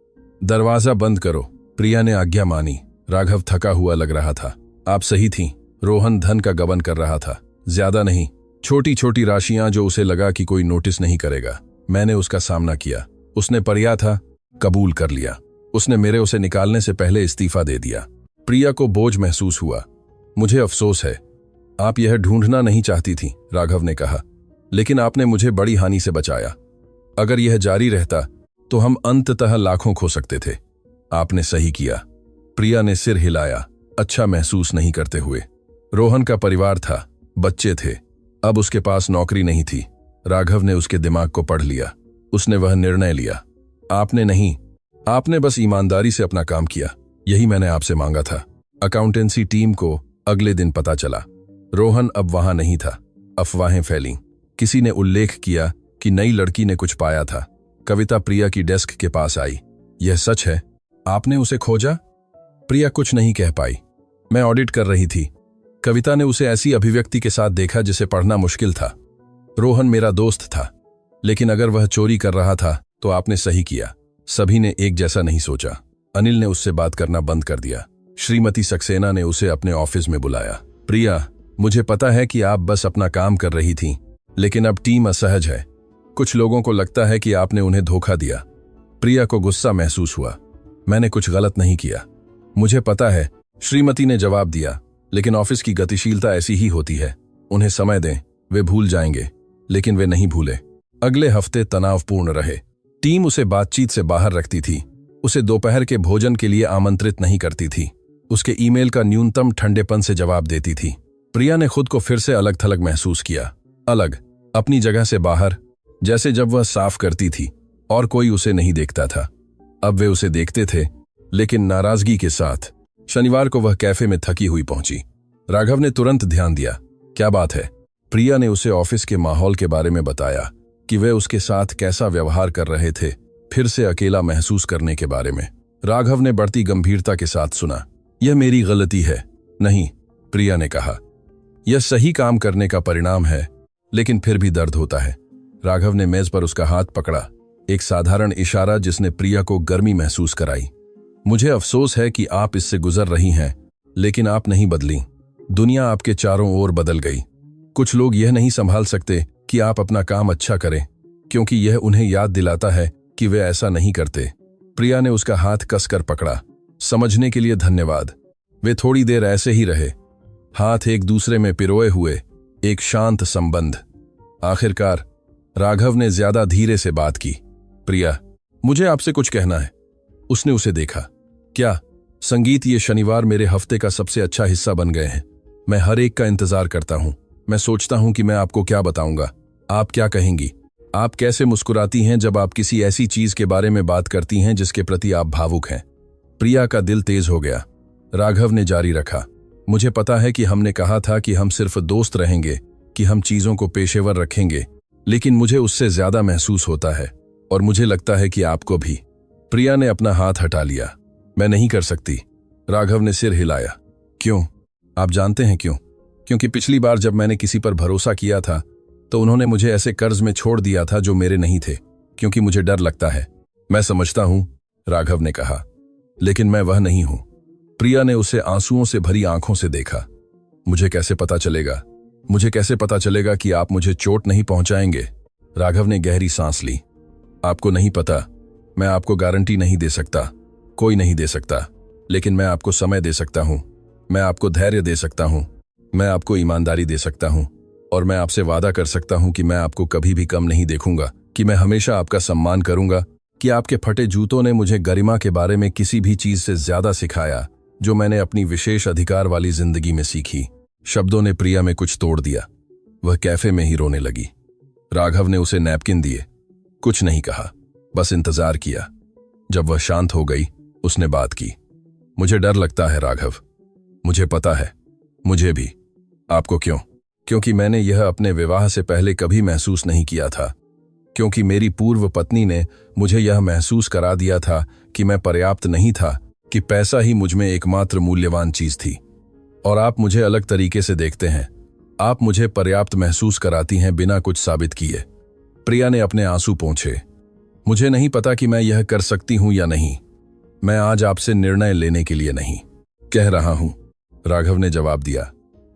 दरवाजा बंद करो। प्रिया ने आज्ञा मानी। राघव थका हुआ लग रहा था। आप सही थीं। रोहन धन का गबन कर रहा था। ज्यादा नहीं, छोटी छोटी राशियां जो उसे लगा कि कोई नोटिस नहीं करेगा। मैंने उसका सामना किया। उसने परिया था, कबूल कर लिया। उसने मेरे उसे निकालने से पहले इस्तीफा दे दिया। प्रिया को बोझ महसूस हुआ। मुझे अफसोस है। आप यह ढूंढना नहीं चाहती थी, राघव ने कहा, लेकिन आपने मुझे बड़ी हानि से बचाया। अगर यह जारी रहता तो हम अंततः लाखों खो सकते थे। आपने सही किया। प्रिया ने सिर हिलाया, अच्छा महसूस नहीं करते हुए। रोहन का परिवार था, बच्चे थे। अब उसके पास नौकरी नहीं थी। राघव ने उसके दिमाग को पढ़ लिया। उसने वह निर्णय लिया। आपने नहीं, आपने बस ईमानदारी से अपना काम किया। यही मैंने आपसे मांगा था। अकाउंटेंसी टीम को अगले दिन पता चला रोहन अब वहां नहीं था। अफवाहें फैलीं। किसी ने उल्लेख किया कि नई लड़की ने कुछ पाया था। कविता प्रिया की डेस्क के पास आई। यह सच है? आपने उसे खोजा? प्रिया कुछ नहीं कह पाई। मैं ऑडिट कर रही थी। कविता ने उसे ऐसी अभिव्यक्ति के साथ देखा जिसे पढ़ना मुश्किल था। रोहन मेरा दोस्त था, लेकिन अगर वह चोरी कर रहा था तो आपने सही किया। सभी ने एक जैसा नहीं सोचा। अनिल ने उससे बात करना बंद कर दिया। श्रीमती सक्सेना ने उसे अपने ऑफिस में बुलाया। प्रिया, मुझे पता है कि आप बस अपना काम कर रही थीं, लेकिन अब टीम असहज है। कुछ लोगों को लगता है कि आपने उन्हें धोखा दिया। प्रिया को गुस्सा महसूस हुआ। मैंने कुछ गलत नहीं किया। मुझे पता है, श्रीमती ने जवाब दिया, लेकिन ऑफिस की गतिशीलता ऐसी ही होती है। उन्हें समय दें, वे भूल जाएंगे। लेकिन वे नहीं भूले। अगले हफ्ते तनावपूर्ण रहे। टीम उसे बातचीत से बाहर रखती थी। उसे दोपहर के भोजन के लिए आमंत्रित नहीं करती थी। उसके ईमेल का न्यूनतम ठंडेपन से जवाब देती थी। प्रिया ने खुद को फिर से अलग थलग महसूस किया। अलग, अपनी जगह से बाहर, जैसे जब वह साफ करती थी और कोई उसे नहीं देखता था। अब वे उसे देखते थे, लेकिन नाराजगी के साथ। शनिवार को वह कैफे में थकी हुई पहुंची। राघव ने तुरंत ध्यान दिया। क्या बात है? प्रिया ने उसे ऑफिस के माहौल के बारे में बताया कि वे उसके साथ कैसा व्यवहार कर रहे थे, फिर से अकेला महसूस करने के बारे में। राघव ने बढ़ती गंभीरता के साथ सुना। यह मेरी गलती है। नहीं, प्रिया ने कहा, यह सही काम करने का परिणाम है, लेकिन फिर भी दर्द होता है। राघव ने मेज पर उसका हाथ पकड़ा, एक साधारण इशारा जिसने प्रिया को गर्मी महसूस कराई। मुझे अफसोस है कि आप इससे गुजर रही हैं, लेकिन आप नहीं बदली। दुनिया आपके चारों ओर बदल गई। कुछ लोग यह नहीं संभाल सकते कि आप अपना काम अच्छा करें, क्योंकि यह उन्हें याद दिलाता है कि वे ऐसा नहीं करते। प्रिया ने उसका हाथ कसकर पकड़ा। समझने के लिए धन्यवाद। वे थोड़ी देर ऐसे ही रहे, हाथ एक दूसरे में पिरोए हुए, एक शांत संबंध। आखिरकार राघव ने ज्यादा धीरे से बात की। प्रिया, मुझे आपसे कुछ कहना है। उसने उसे देखा। क्या? संगीत, ये शनिवार मेरे हफ्ते का सबसे अच्छा हिस्सा बन गए हैं। मैं हर एक का इंतजार करता हूं। मैं सोचता हूं कि मैं आपको क्या बताऊंगा। आप क्या कहेंगी? आप कैसे मुस्कुराती हैं जब आप किसी ऐसी चीज के बारे में बात करती हैं जिसके प्रति आप भावुक हैं? प्रिया का दिल तेज हो गया। राघव ने जारी रखा। मुझे पता है कि हमने कहा था कि हम सिर्फ दोस्त रहेंगे, कि हम चीजों को पेशेवर रखेंगे, लेकिन मुझे उससे ज्यादा महसूस होता है, और मुझे लगता है कि आपको भी। प्रिया ने अपना हाथ हटा लिया। मैं नहीं कर सकती। राघव ने सिर हिलाया। क्यों? आप जानते हैं क्यों? क्योंकि पिछली बार जब मैंने किसी पर भरोसा किया था तो उन्होंने मुझे ऐसे कर्ज में छोड़ दिया था जो मेरे नहीं थे, क्योंकि मुझे डर लगता है। मैं समझता हूं, राघव ने कहा, लेकिन मैं वह नहीं हूं। प्रिया ने उसे आंसुओं से भरी आंखों से देखा। मुझे कैसे पता चलेगा? मुझे कैसे पता चलेगा कि आप मुझे चोट नहीं पहुंचाएंगे? राघव ने गहरी सांस ली। आपको नहीं पता। मैं आपको गारंटी नहीं दे सकता, कोई नहीं दे सकता, लेकिन मैं आपको समय दे सकता हूं। मैं आपको धैर्य दे सकता हूं। मैं आपको ईमानदारी दे सकता हूं, और मैं आपसे वादा कर सकता हूं कि मैं आपको कभी भी कम नहीं देखूंगा, कि मैं हमेशा आपका सम्मान करूंगा, कि आपके फटे जूतों ने मुझे गरिमा के बारे में किसी भी चीज से ज्यादा सिखाया जो मैंने अपनी विशेष अधिकार वाली जिंदगी में सीखी। शब्दों ने प्रिया में कुछ तोड़ दिया। वह कैफे में ही रोने लगी। राघव ने उसे नैपकिन दिए। कुछ नहीं कहा, बस इंतजार किया। जब वह शांत हो गई, उसने बात की। मुझे डर लगता है राघव। मुझे पता है, मुझे भी। आपको क्यों? क्योंकि मैंने यह अपने विवाह से पहले कभी महसूस नहीं किया था। क्योंकि मेरी पूर्व पत्नी ने मुझे यह महसूस करा दिया था कि मैं पर्याप्त नहीं था, कि पैसा ही मुझमें एकमात्र मूल्यवान चीज थी। और आप मुझे अलग तरीके से देखते हैं। आप मुझे पर्याप्त महसूस कराती हैं बिना कुछ साबित किए। प्रिया ने अपने आंसू पोंछे। मुझे नहीं पता कि मैं यह कर सकती हूं या नहीं। मैं आज आपसे निर्णय लेने के लिए नहीं कह रहा हूं, राघव ने जवाब दिया।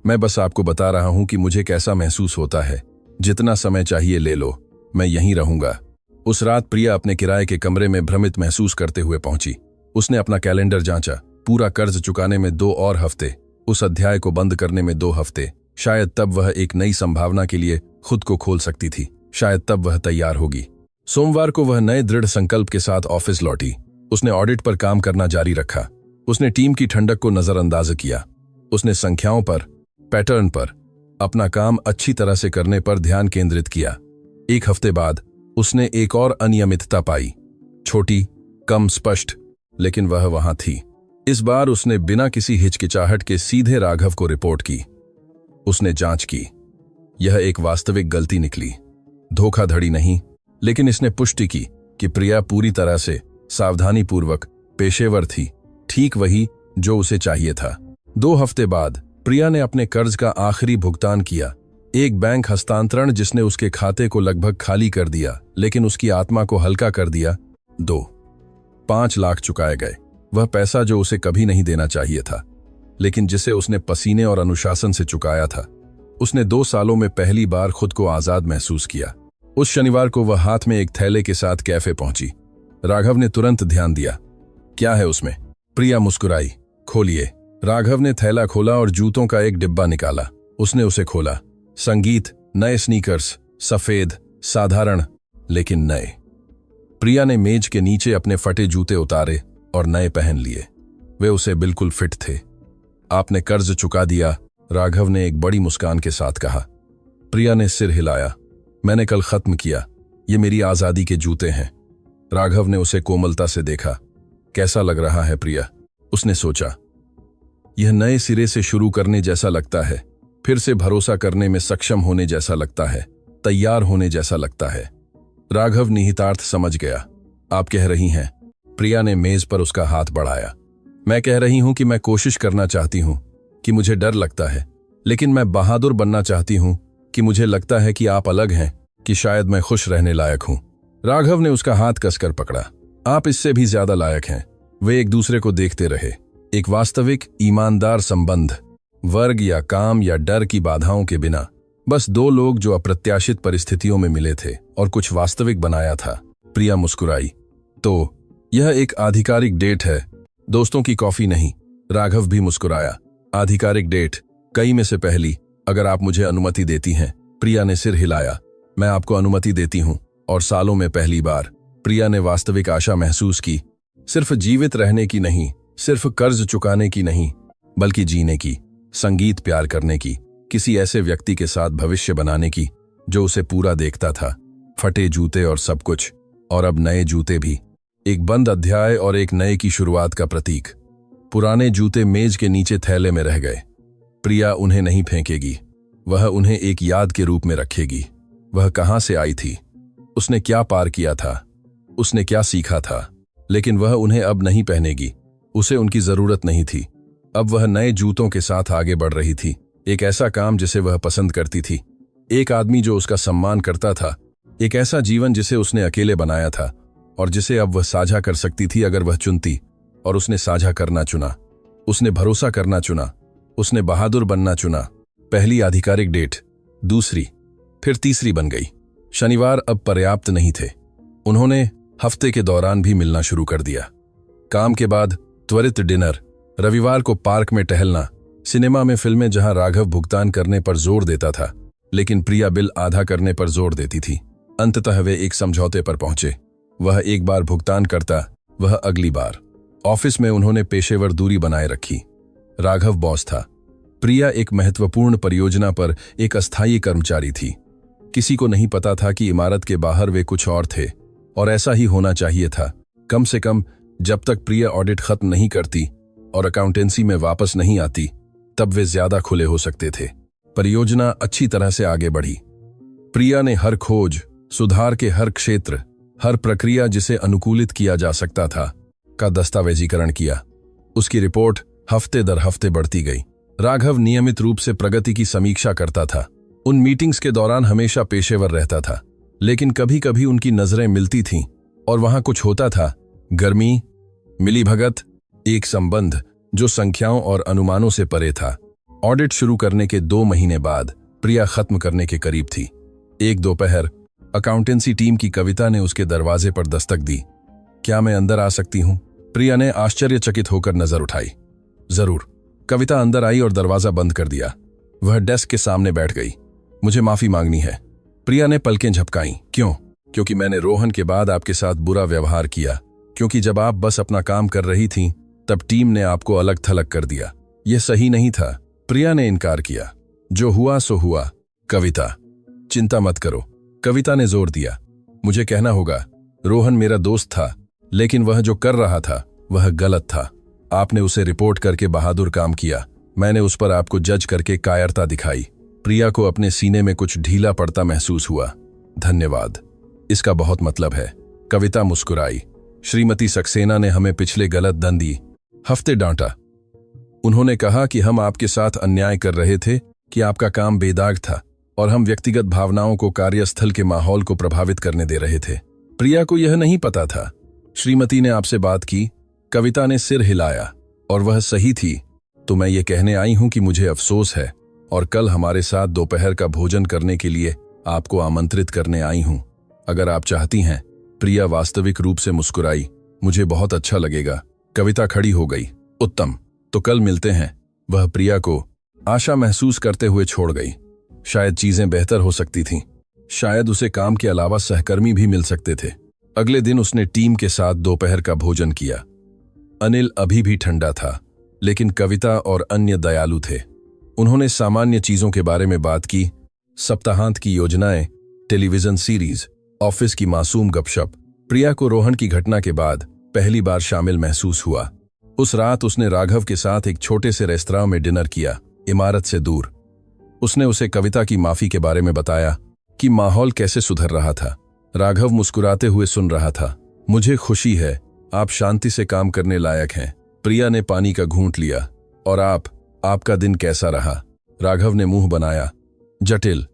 मैं बस आपको बता रहा हूं कि मुझे कैसा महसूस होता है। जितना समय चाहिए ले लो, मैं यहीं रहूंगा। उस रात प्रिया अपने किराए के कमरे में भ्रमित महसूस करते हुए पहुंची। उसने अपना कैलेंडर जांचा। पूरा कर्ज चुकाने में 2 और हफ्ते, उस अध्याय को बंद करने में 2 हफ्ते। शायद तब वह एक नई संभावना के लिए खुद को खोल सकती थी। शायद तब वह तैयार होगी। सोमवार को वह नए दृढ़ संकल्प के साथ ऑफिस लौटी। उसने ऑडिट पर काम करना जारी रखा। उसने टीम की ठंडक को नजरअंदाज किया। उसने संख्याओं पर, पैटर्न पर, अपना काम अच्छी तरह से करने पर ध्यान केंद्रित किया। 1 हफ्ते बाद उसने एक और अनियमितता पाई। छोटी, कम स्पष्ट, लेकिन वह वहां थी। इस बार उसने बिना किसी हिचकिचाहट के सीधे राघव को रिपोर्ट की। उसने जांच की। यह एक वास्तविक गलती निकली। धोखाधड़ी नहीं, लेकिन इसने पुष्टि की कि प्रिया पूरी तरह से सावधानीपूर्वक पेशेवर थी। ठीक वही जो उसे चाहिए था। 2 हफ्ते बाद प्रिया ने अपने कर्ज का आखिरी भुगतान किया। एक बैंक हस्तांतरण जिसने उसके खाते को लगभग खाली कर दिया, लेकिन उसकी आत्मा को हल्का कर दिया। 5 लाख चुकाए गए। वह पैसा जो उसे कभी नहीं देना चाहिए था, लेकिन जिसे उसने पसीने और अनुशासन से चुकाया था। उसने 2 सालों में पहली बार खुद को आजाद महसूस किया। उस शनिवार को वह हाथ में एक थैले के साथ कैफे पहुंची। राघव ने तुरंत ध्यान दिया। क्या है उसमें? प्रिया मुस्कुराई। खोलिए। राघव ने थैला खोला और जूतों का एक डिब्बा निकाला। उसने उसे खोला। संगीत, नए स्नीकर्स, सफेद, साधारण, लेकिन नए। प्रिया ने मेज के नीचे अपने फटे जूते उतारे और नए पहन लिए। वे उसे बिल्कुल फिट थे। आपने कर्ज चुका दिया, राघव ने एक बड़ी मुस्कान के साथ कहा। प्रिया ने सिर हिलाया। मैंने कल खत्म किया। ये मेरी आजादी के जूते हैं। राघव ने उसे कोमलता से देखा। कैसा लग रहा है प्रिया? उसने सोचा। यह नए सिरे से शुरू करने जैसा लगता है। फिर से भरोसा करने में सक्षम होने जैसा लगता है। तैयार होने जैसा लगता है। राघव निहितार्थ समझ गया। आप कह रही हैं? प्रिया ने मेज पर उसका हाथ बढ़ाया। मैं कह रही हूं कि मैं कोशिश करना चाहती हूं, कि मुझे डर लगता है, लेकिन मैं बहादुर बनना चाहती हूं, कि मुझे लगता है कि आप अलग हैं, कि शायद मैं खुश रहने लायक हूं। राघव ने उसका हाथ कसकर पकड़ा। आप इससे भी ज्यादा लायक हैं। वे एक दूसरे को देखते रहे। एक वास्तविक, ईमानदार संबंध, वर्ग या काम या डर की बाधाओं के बिना। बस 2 लोग जो अप्रत्याशित परिस्थितियों में मिले थे और कुछ वास्तविक बनाया था। प्रिया मुस्कुराई। तो यह एक आधिकारिक डेट है, दोस्तों की कॉफी नहीं। राघव भी मुस्कुराया। आधिकारिक डेट, कई में से पहली, अगर आप मुझे अनुमति देती हैं। प्रिया ने सिर हिलाया। मैं आपको अनुमति देती हूं, और सालों में पहली बार। प्रिया ने वास्तविक आशा महसूस की। सिर्फ जीवित रहने की नहीं, सिर्फ कर्ज चुकाने की नहीं, बल्कि जीने की, संगीत प्यार करने की, किसी ऐसे व्यक्ति के साथ भविष्य बनाने की जो उसे पूरा देखता था। फटे जूते और सब कुछ, और अब नए जूते भी। एक बंद अध्याय और एक नए की शुरुआत का प्रतीक। पुराने जूते मेज के नीचे थैले में रह गए। प्रिया उन्हें नहीं फेंकेगी। वह उन्हें एक याद के रूप में रखेगी। वह कहां से आई थी? उसने क्या पार किया था? उसने क्या सीखा था? लेकिन वह उन्हें अब नहीं पहनेगी। उसे उनकी जरूरत नहीं थी। अब वह नए जूतों के साथ आगे बढ़ रही थी। एक ऐसा काम जिसे वह पसंद करती थी। एक आदमी जो उसका सम्मान करता था। एक ऐसा जीवन जिसे उसने अकेले बनाया था और जिसे अब वह साझा कर सकती थी अगर वह चुनती। और उसने साझा करना चुना। उसने भरोसा करना चुना। उसने बहादुर बनना चुना। पहली आधिकारिक डेट, दूसरी, फिर तीसरी बन गई। शनिवार अब पर्याप्त नहीं थे। उन्होंने हफ्ते के दौरान भी मिलना शुरू कर दिया। काम के बाद त्वरित डिनर, रविवार को पार्क में टहलना, सिनेमा में फिल्में जहां राघव भुगतान करने पर जोर देता था, लेकिन प्रिया बिल आधा करने पर जोर देती थी। अंततः वे एक समझौते पर पहुंचे। वह एक बार भुगतान करता, वह अगली बार। ऑफिस में उन्होंने पेशेवर दूरी बनाए रखी। राघव बॉस था। प्रिया एक महत्वपूर्ण परियोजना पर एक अस्थायी कर्मचारी थी। किसी को नहीं पता था कि इमारत के बाहर वे कुछ और थे, और ऐसा ही होना चाहिए था। कम से कम जब तक प्रिया ऑडिट खत्म नहीं करती और अकाउंटेंसी में वापस नहीं आती, तब वे ज्यादा खुले हो सकते थे। परियोजना अच्छी तरह से आगे बढ़ी। प्रिया ने हर खोज, सुधार के हर क्षेत्र, हर प्रक्रिया जिसे अनुकूलित किया जा सकता था का दस्तावेजीकरण किया। उसकी रिपोर्ट हफ्ते दर हफ्ते बढ़ती गई। राघव नियमित रूप से प्रगति की समीक्षा करता था। उन मीटिंग्स के दौरान हमेशा पेशेवर रहता था, लेकिन कभी कभी उनकी नजरें मिलती थीं और वहां कुछ होता था। गर्मी, मिलीभगत, एक संबंध जो संख्याओं और अनुमानों से परे था। ऑडिट शुरू करने के 2 महीने बाद प्रिया खत्म करने के करीब थी। एक दोपहर अकाउंटेंसी टीम की कविता ने उसके दरवाजे पर दस्तक दी। क्या मैं अंदर आ सकती हूं? प्रिया ने आश्चर्यचकित होकर नजर उठाई। जरूर। कविता अंदर आई और दरवाजा बंद कर दिया। वह डेस्क के सामने बैठ गई। मुझे माफी मांगनी है। प्रिया ने पलकें झपकाईं। क्यों? क्योंकि मैंने रोहन के बाद आपके साथ बुरा व्यवहार किया। क्योंकि जब आप बस अपना काम कर रही थीं, तब टीम ने आपको अलग थलग कर दिया। यह सही नहीं था। प्रिया ने इनकार किया। जो हुआ सो हुआ। कविता, चिंता मत करो। कविता ने जोर दिया। मुझे कहना होगा, रोहन मेरा दोस्त था, लेकिन वह जो कर रहा था वह गलत था। आपने उसे रिपोर्ट करके बहादुर काम किया। मैंने उस पर आपको जज करके कायरता दिखाई। प्रिया को अपने सीने में कुछ ढीला पड़ता महसूस हुआ। धन्यवाद, इसका बहुत मतलब है। कविता मुस्कुराई। श्रीमती सक्सेना ने हमें पिछले गलत दंदी हफ्ते डांटा। उन्होंने कहा कि हम आपके साथ अन्याय कर रहे थे, कि आपका काम बेदाग था और हम व्यक्तिगत भावनाओं को कार्यस्थल के माहौल को प्रभावित करने दे रहे थे। प्रिया को यह नहीं पता था। श्रीमती ने आपसे बात की। कविता ने सिर हिलाया। और वह सही थी। तो मैं ये कहने आई हूं कि मुझे अफसोस है और कल हमारे साथ दोपहर का भोजन करने के लिए आपको आमंत्रित करने आई हूं, अगर आप चाहती हैं। प्रिया वास्तविक रूप से मुस्कुराई। मुझे बहुत अच्छा लगेगा। कविता खड़ी हो गई। उत्तम, तो कल मिलते हैं। वह प्रिया को आशा महसूस करते हुए छोड़ गई। शायद चीजें बेहतर हो सकती थीं। शायद उसे काम के अलावा सहकर्मी भी मिल सकते थे। अगले दिन उसने टीम के साथ दोपहर का भोजन किया। अनिल अभी भी ठंडा था, लेकिन कविता और अन्य दयालु थे। उन्होंने सामान्य चीजों के बारे में बात की। सप्ताहांत की योजनाएं, टेलीविजन सीरीज, ऑफिस की मासूम गपशप। प्रिया को रोहन की घटना के बाद पहली बार शामिल महसूस हुआ। उस रात उसने राघव के साथ एक छोटे से रेस्तरां में डिनर किया, इमारत से दूर। उसने उसे कविता की माफी के बारे में बताया कि माहौल कैसे सुधर रहा था। राघव मुस्कुराते हुए सुन रहा था। मुझे खुशी है, आप शांति से काम करने लायक हैं। प्रिया ने पानी का घूंट लिया। और आपका दिन कैसा रहा? राघव ने मुंह बनाया। जटिल।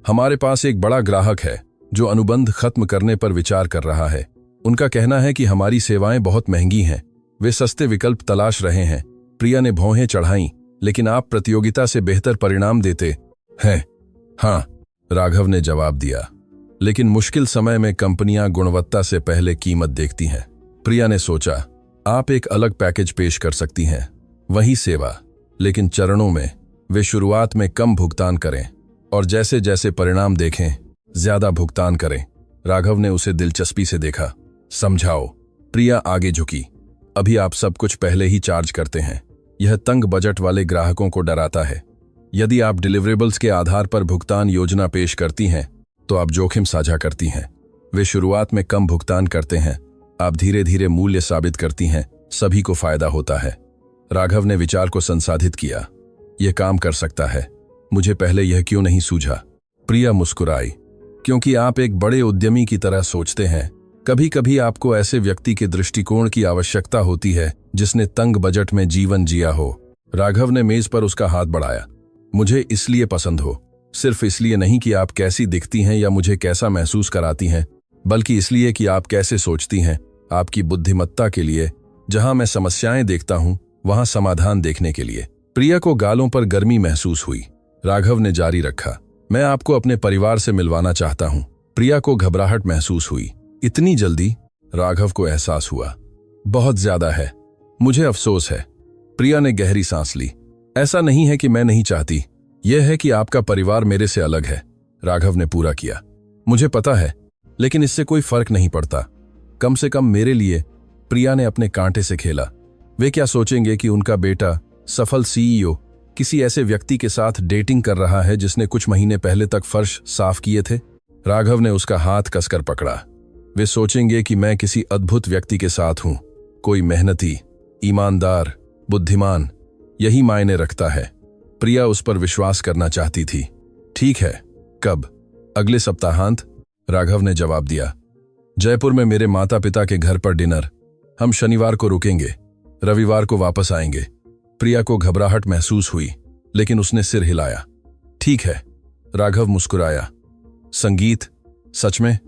हमारे पास एक बड़ा ग्राहक है जो अनुबंध खत्म करने पर विचार कर रहा है। उनका कहना है कि हमारी सेवाएं बहुत महंगी हैं। वे सस्ते विकल्प तलाश रहे हैं। प्रिया ने भौहें चढ़ाईं। लेकिन आप प्रतियोगिता से बेहतर परिणाम देते हैं। हाँ, राघव ने जवाब दिया। लेकिन मुश्किल समय में कंपनियां गुणवत्ता से पहले कीमत देखती हैं। प्रिया ने सोचा, आप एक अलग पैकेज पेश कर सकती हैं, वही सेवा, लेकिन चरणों में। वे शुरुआत में कम भुगतान करें और जैसे जैसे परिणाम देखें ज्यादा भुगतान करें। राघव ने उसे दिलचस्पी से देखा। समझाओ। प्रिया आगे झुकी। अभी आप सब कुछ पहले ही चार्ज करते हैं। यह तंग बजट वाले ग्राहकों को डराता है। यदि आप डिलीवरेबल्स के आधार पर भुगतान योजना पेश करती हैं, तो आप जोखिम साझा करती हैं। वे शुरुआत में कम भुगतान करते हैं, आप धीरे धीरे मूल्य साबित करती हैं, सभी को फायदा होता है। राघव ने विचार को संसाधित किया। यह काम कर सकता है। मुझे पहले यह क्यों नहीं सूझा? प्रिया मुस्कुराई। क्योंकि आप एक बड़े उद्यमी की तरह सोचते हैं। कभी कभी आपको ऐसे व्यक्ति के दृष्टिकोण की आवश्यकता होती है जिसने तंग बजट में जीवन जिया हो। राघव ने मेज पर उसका हाथ बढ़ाया। मुझे इसलिए पसंद हो, सिर्फ इसलिए नहीं कि आप कैसी दिखती हैं या मुझे कैसा महसूस कराती हैं, बल्कि इसलिए कि आप कैसे सोचती हैं। आपकी बुद्धिमत्ता के लिए। जहां मैं समस्याएं देखता हूं, वहां समाधान देखने के लिए। प्रिया को गालों पर गर्मी महसूस हुई। राघव ने जारी रखा। मैं आपको अपने परिवार से मिलवाना चाहता हूं। प्रिया को घबराहट महसूस हुई। इतनी जल्दी? राघव को एहसास हुआ। बहुत ज्यादा है। मुझे अफसोस है। प्रिया ने गहरी सांस ली। ऐसा नहीं है कि मैं नहीं चाहती, यह है कि आपका परिवार मेरे से अलग है। राघव ने पूरा किया। मुझे पता है, लेकिन इससे कोई फर्क नहीं पड़ता, कम से कम मेरे लिए। प्रिया ने अपने कांटे से खेला। वे क्या सोचेंगे कि उनका बेटा, सफल सीईओ, किसी ऐसे व्यक्ति के साथ डेटिंग कर रहा है जिसने कुछ महीने पहले तक फर्श साफ किए थे? राघव ने उसका हाथ कसकर पकड़ा। वे सोचेंगे कि मैं किसी अद्भुत व्यक्ति के साथ हूं, कोई मेहनती, ईमानदार, बुद्धिमान। यही मायने रखता है। प्रिया उस पर विश्वास करना चाहती थी। ठीक है, कब? अगले सप्ताहांत, राघव ने जवाब दिया। जयपुर में मेरे माता पिता के घर पर डिनर। हम शनिवार को रुकेंगे, रविवार को वापस आएंगे। प्रिया को घबराहट महसूस हुई, लेकिन उसने सिर हिलाया। ठीक है, राघव मुस्कुराया। संगीत, सच में?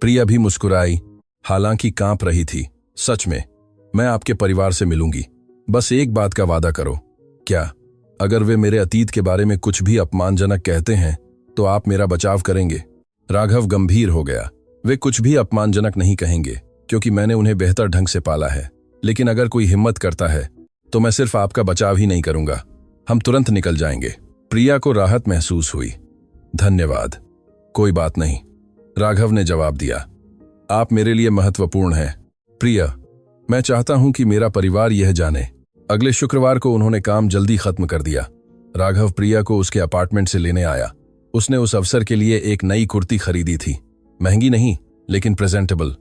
प्रिया भी मुस्कुराई, हालांकि कांप रही थी। सच में, मैं आपके परिवार से मिलूंगी। बस एक बात का वादा करो। क्या? अगर वे मेरे अतीत के बारे में कुछ भी अपमानजनक कहते हैं तो आप मेरा बचाव करेंगे? राघव गंभीर हो गया। वे कुछ भी अपमानजनक नहीं कहेंगे, क्योंकि मैंने उन्हें बेहतर ढंग से पाला है। लेकिन अगर कोई हिम्मत करता है तो मैं सिर्फ आपका बचाव ही नहीं करूंगा। हम तुरंत निकल जाएंगे। प्रिया को राहत महसूस हुई। धन्यवाद। कोई बात नहीं, राघव ने जवाब दिया। आप मेरे लिए महत्वपूर्ण हैं। प्रिया, मैं चाहता हूं कि मेरा परिवार यह जाने। अगले शुक्रवार को उन्होंने काम जल्दी खत्म कर दिया। राघव प्रिया को उसके अपार्टमेंट से लेने आया। उसने उस अवसर के लिए एक नई कुर्ती खरीदी थी। महंगी नहीं, लेकिन प्रेजेंटेबल।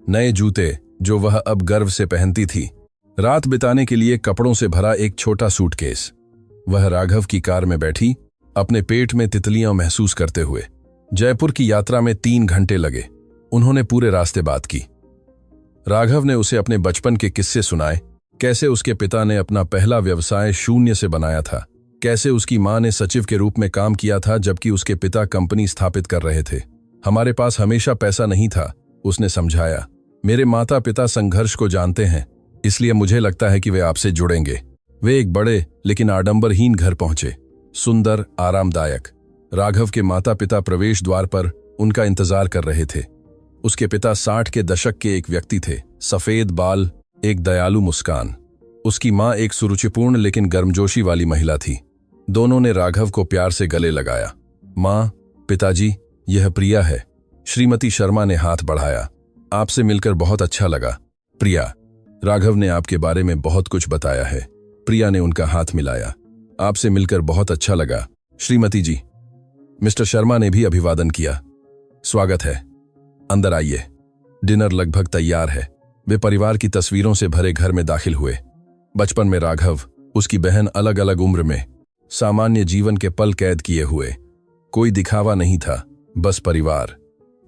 नए जूते जो वह अब गर्व से पहनती थी। रात बिताने के लिए कपड़ों से भरा एक छोटा सूटकेस। वह राघव की कार में बैठी, अपने पेट में तितलियां महसूस करते हुए। जयपुर की यात्रा में 3 घंटे लगे। उन्होंने पूरे रास्ते बात की। राघव ने उसे अपने बचपन के किस्से सुनाए। कैसे उसके पिता ने अपना पहला व्यवसाय शून्य से बनाया था, कैसे उसकी मां ने सचिव के रूप में काम किया था जबकि उसके पिता कंपनी स्थापित कर रहे थे। हमारे पास हमेशा पैसा नहीं था, उसने समझाया। मेरे माता पिता संघर्ष को जानते हैं, इसलिए मुझे लगता है कि वे आपसे जुड़ेंगे। वे एक बड़े लेकिन आडंबरहीन घर पहुंचे, सुंदर, आरामदायक। राघव के माता पिता प्रवेश द्वार पर उनका इंतजार कर रहे थे। उसके पिता 60 के दशक के एक व्यक्ति थे, सफेद बाल, एक दयालु मुस्कान। उसकी मां एक सुरुचिपूर्ण लेकिन गर्मजोशी वाली महिला थी। दोनों ने राघव को प्यार से गले लगाया। मां, पिताजी, यह प्रिया है। श्रीमती शर्मा ने हाथ बढ़ाया। आपसे मिलकर बहुत अच्छा लगा। प्रिया, राघव ने आपके बारे में बहुत कुछ बताया है। प्रिया ने उनका हाथ मिलाया। आपसे मिलकर बहुत अच्छा लगा, श्रीमती जी। मिस्टर शर्मा ने भी अभिवादन किया। स्वागत है, अंदर आइए। डिनर लगभग तैयार है। वे परिवार की तस्वीरों से भरे घर में दाखिल हुए। बचपन में राघव, उसकी बहन अलग अलग उम्र में, सामान्य जीवन के पल कैद किए हुए। कोई दिखावा नहीं था, बस परिवार।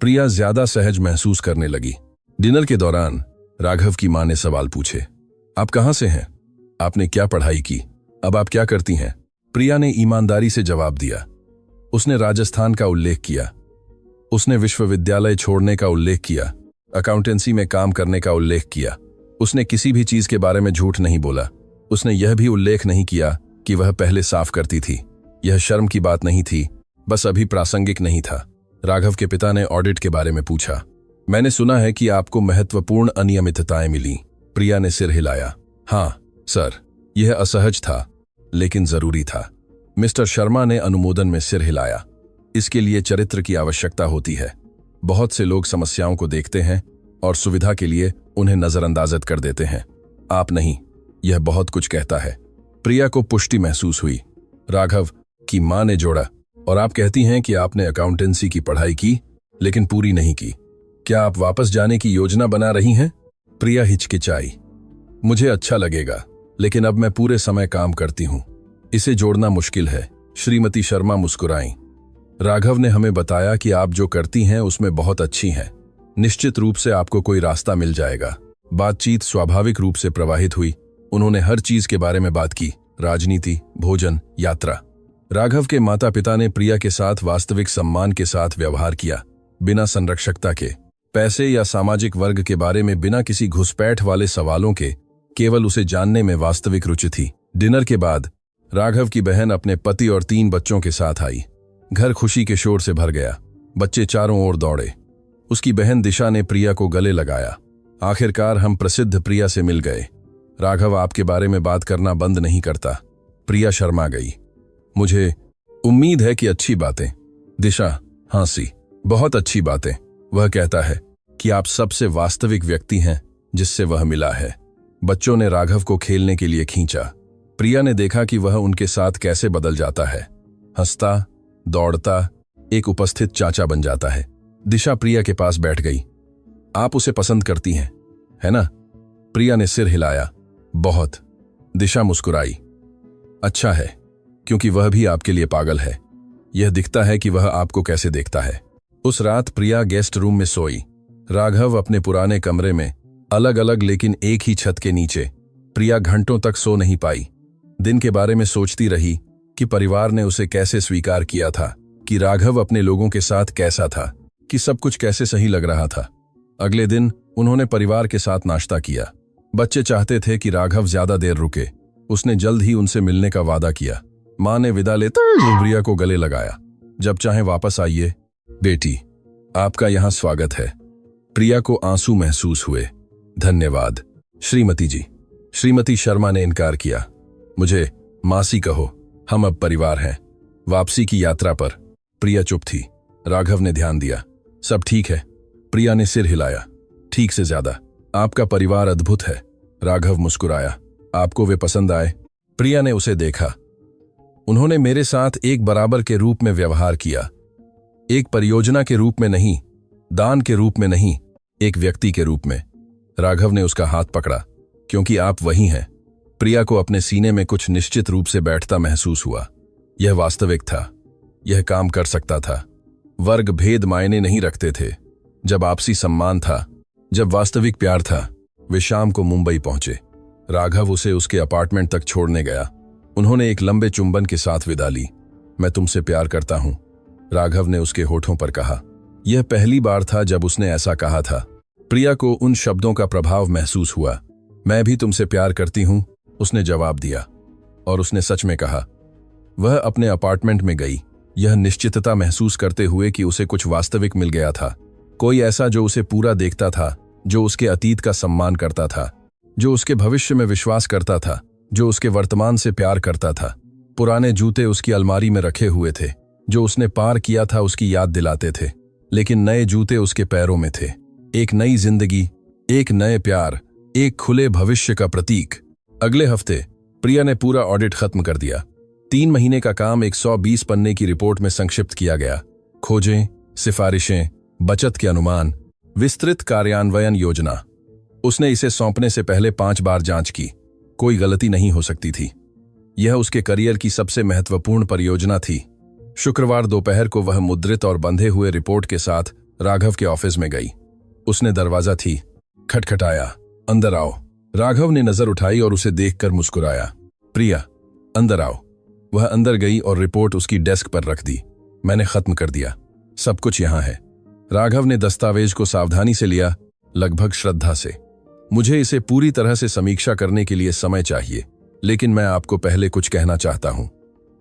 प्रिया ज्यादा सहज महसूस करने लगी। डिनर के दौरान राघव की मां ने सवाल पूछे। आप कहां से हैं? आपने क्या पढ़ाई की? अब आप क्या करती हैं? प्रिया ने ईमानदारी से जवाब दिया। उसने राजस्थान का उल्लेख किया। उसने विश्वविद्यालय छोड़ने का उल्लेख किया, अकाउंटेंसी में काम करने का उल्लेख किया। उसने किसी भी चीज के बारे में झूठ नहीं बोला। उसने यह भी उल्लेख नहीं किया कि वह पहले साफ करती थी। यह शर्म की बात नहीं थी, बस अभी प्रासंगिक नहीं था। राघव के पिता ने ऑडिट के बारे में पूछा। मैंने सुना है कि आपको महत्वपूर्ण अनियमितताएं मिली। प्रिया ने सिर हिलाया। हाँ सर, यह असहज था, लेकिन जरूरी था। मिस्टर शर्मा ने अनुमोदन में सिर हिलाया। इसके लिए चरित्र की आवश्यकता होती है। बहुत से लोग समस्याओं को देखते हैं और सुविधा के लिए उन्हें नजरअंदाज कर देते हैं। आप नहीं, यह बहुत कुछ कहता है। प्रिया को पुष्टि महसूस हुई। राघव की मां ने जोड़ा। और आप कहती हैं कि आपने अकाउंटेंसी की पढ़ाई की, लेकिन पूरी नहीं की। क्या आप वापस जाने की योजना बना रही हैं? प्रिया हिचकिचाई। मुझे अच्छा लगेगा, लेकिन अब मैं पूरे समय काम करती हूं। इसे जोड़ना मुश्किल है, श्रीमती शर्मा मुस्कुराईं। राघव ने हमें बताया कि आप जो करती हैं उसमें बहुत अच्छी हैं। निश्चित रूप से आपको कोई रास्ता मिल जाएगा। बातचीत स्वाभाविक रूप से प्रवाहित हुई। उन्होंने हर चीज के बारे में बात की, राजनीति, भोजन, यात्रा। राघव के माता पिता ने प्रिया के साथ वास्तविक सम्मान के साथ व्यवहार किया, बिना संरक्षकता के, पैसे या सामाजिक वर्ग के बारे में बिना किसी घुसपैठ वाले सवालों के। केवल उसे जानने में वास्तविक रुचि थी। डिनर के बाद राघव की बहन अपने पति और 3 बच्चों के साथ आई। घर खुशी के शोर से भर गया। बच्चे चारों ओर दौड़े। उसकी बहन दिशा ने प्रिया को गले लगाया। आखिरकार हम प्रसिद्ध प्रिया से मिल गए। राघव आपके बारे में बात करना बंद नहीं करता। प्रिया शर्मा गई। मुझे उम्मीद है कि अच्छी बातें। दिशा हंसी। बहुत अच्छी बातें। वह कहता है कि आप सबसे वास्तविक व्यक्ति हैं जिससे वह मिला है। बच्चों ने राघव को खेलने के लिए खींचा। प्रिया ने देखा कि वह उनके साथ कैसे बदल जाता है। हंसता, दौड़ता, एक उपस्थित चाचा बन जाता है। दिशा प्रिया के पास बैठ गई। आप उसे पसंद करती हैं, है ना? प्रिया ने सिर हिलाया। बहुत। दिशा मुस्कुराई। अच्छा है, क्योंकि वह भी आपके लिए पागल है। यह दिखता है कि वह आपको कैसे देखता है। उस रात प्रिया गेस्ट रूम में सोई। राघव अपने पुराने कमरे में, अलग अलग लेकिन एक ही छत के नीचे। प्रिया घंटों तक सो नहीं पाई। दिन के बारे में सोचती रही कि परिवार ने उसे कैसे स्वीकार किया था, कि राघव अपने लोगों के साथ कैसा था, कि सब कुछ कैसे सही लग रहा था। अगले दिन उन्होंने परिवार के साथ नाश्ता किया। बच्चे चाहते थे कि राघव ज्यादा देर रुके। उसने जल्द ही उनसे मिलने का वादा किया। मां ने विदा लेते प्रिया को गले लगाया। जब चाहे वापस आइए बेटी, आपका यहां स्वागत है। प्रिया को आंसू महसूस हुए। धन्यवाद श्रीमती जी। श्रीमती शर्मा ने इनकार किया। मुझे मासी कहो, हम अब परिवार हैं। वापसी की यात्रा पर प्रिया चुप थी। राघव ने ध्यान दिया। सब ठीक है? प्रिया ने सिर हिलाया। ठीक से ज्यादा। आपका परिवार अद्भुत है। राघव मुस्कुराया। आपको वे पसंद आए? प्रिया ने उसे देखा। उन्होंने मेरे साथ एक बराबर के रूप में व्यवहार किया। एक परियोजना के रूप में नहीं, दान के रूप में नहीं, एक व्यक्ति के रूप में। राघव ने उसका हाथ पकड़ा। क्योंकि आप वही हैं। प्रिया को अपने सीने में कुछ निश्चित रूप से बैठता महसूस हुआ। यह वास्तविक था। यह काम कर सकता था। वर्ग भेद मायने नहीं रखते थे। जब आपसी सम्मान था, जब वास्तविक प्यार था। वे शाम को मुंबई पहुंचे। राघव उसे उसके अपार्टमेंट तक छोड़ने गया। उन्होंने एक लंबे चुंबन के साथ विदा ली। मैं तुमसे प्यार करता हूं, राघव ने उसके होठों पर कहा। यह पहली बार था जब उसने ऐसा कहा था। प्रिया को उन शब्दों का प्रभाव महसूस हुआ। मैं भी तुमसे प्यार करती हूं, उसने जवाब दिया। और उसने सच में कहा। वह अपने अपार्टमेंट में गई, यह निश्चितता महसूस करते हुए कि उसे कुछ वास्तविक मिल गया था। कोई ऐसा जो उसे पूरा देखता था, जो उसके अतीत का सम्मान करता था, जो उसके भविष्य में विश्वास करता था, जो उसके वर्तमान से प्यार करता था। पुराने जूते उसकी अलमारी में रखे हुए थे, जो उसने पार किया था उसकी याद दिलाते थे। लेकिन नए जूते उसके पैरों में थे। एक नई जिंदगी, एक नए प्यार, एक खुले भविष्य का प्रतीक। अगले हफ्ते प्रिया ने पूरा ऑडिट खत्म कर दिया। 3 महीने का काम 120 पन्ने की रिपोर्ट में संक्षिप्त किया गया। खोजें, सिफारिशें, बचत के अनुमान, विस्तृत कार्यान्वयन योजना। उसने इसे सौंपने से पहले 5 बार जांच की। कोई गलती नहीं हो सकती थी। यह उसके करियर की सबसे महत्वपूर्ण परियोजना थी। शुक्रवार दोपहर को वह मुद्रित और बंधे हुए रिपोर्ट के साथ राघव के ऑफिस में गई। उसने दरवाजा थी खटखटाया। अंदर आओ। राघव ने नजर उठाई और उसे देखकर मुस्कुराया। प्रिया, अंदर आओ। वह अंदर गई और रिपोर्ट उसकी डेस्क पर रख दी। मैंने खत्म कर दिया, सब कुछ यहां है। राघव ने दस्तावेज को सावधानी से लिया, लगभग श्रद्धा से। मुझे इसे पूरी तरह से समीक्षा करने के लिए समय चाहिए, लेकिन मैं आपको पहले कुछ कहना चाहता हूं।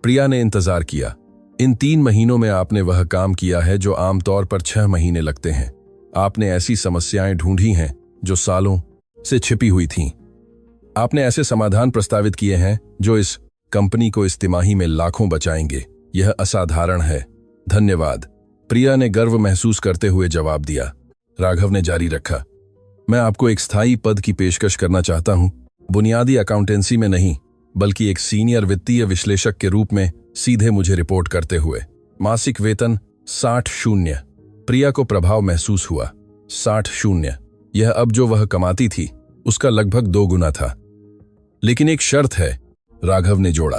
प्रिया ने इंतजार किया। इन 3 महीनों में आपने वह काम किया है जो आमतौर पर 6 महीने लगते हैं। आपने ऐसी समस्याएं ढूंढी हैं जो सालों से छिपी हुई थीं। आपने ऐसे समाधान प्रस्तावित किए हैं जो इस कंपनी को इस तिमाही में लाखों बचाएंगे। यह असाधारण है। धन्यवाद, प्रिया ने गर्व महसूस करते हुए जवाब दिया। राघव ने जारी रखा। मैं आपको एक स्थायी पद की पेशकश करना चाहता हूं। बुनियादी अकाउंटेंसी में नहीं, बल्कि एक सीनियर वित्तीय विश्लेषक के रूप में सीधे मुझे रिपोर्ट करते हुए। मासिक वेतन 60,000। प्रिया को प्रभाव महसूस हुआ। 60,000। यह अब जो वह कमाती थी उसका लगभग 2 गुना था। लेकिन एक शर्त है, राघव ने जोड़ा।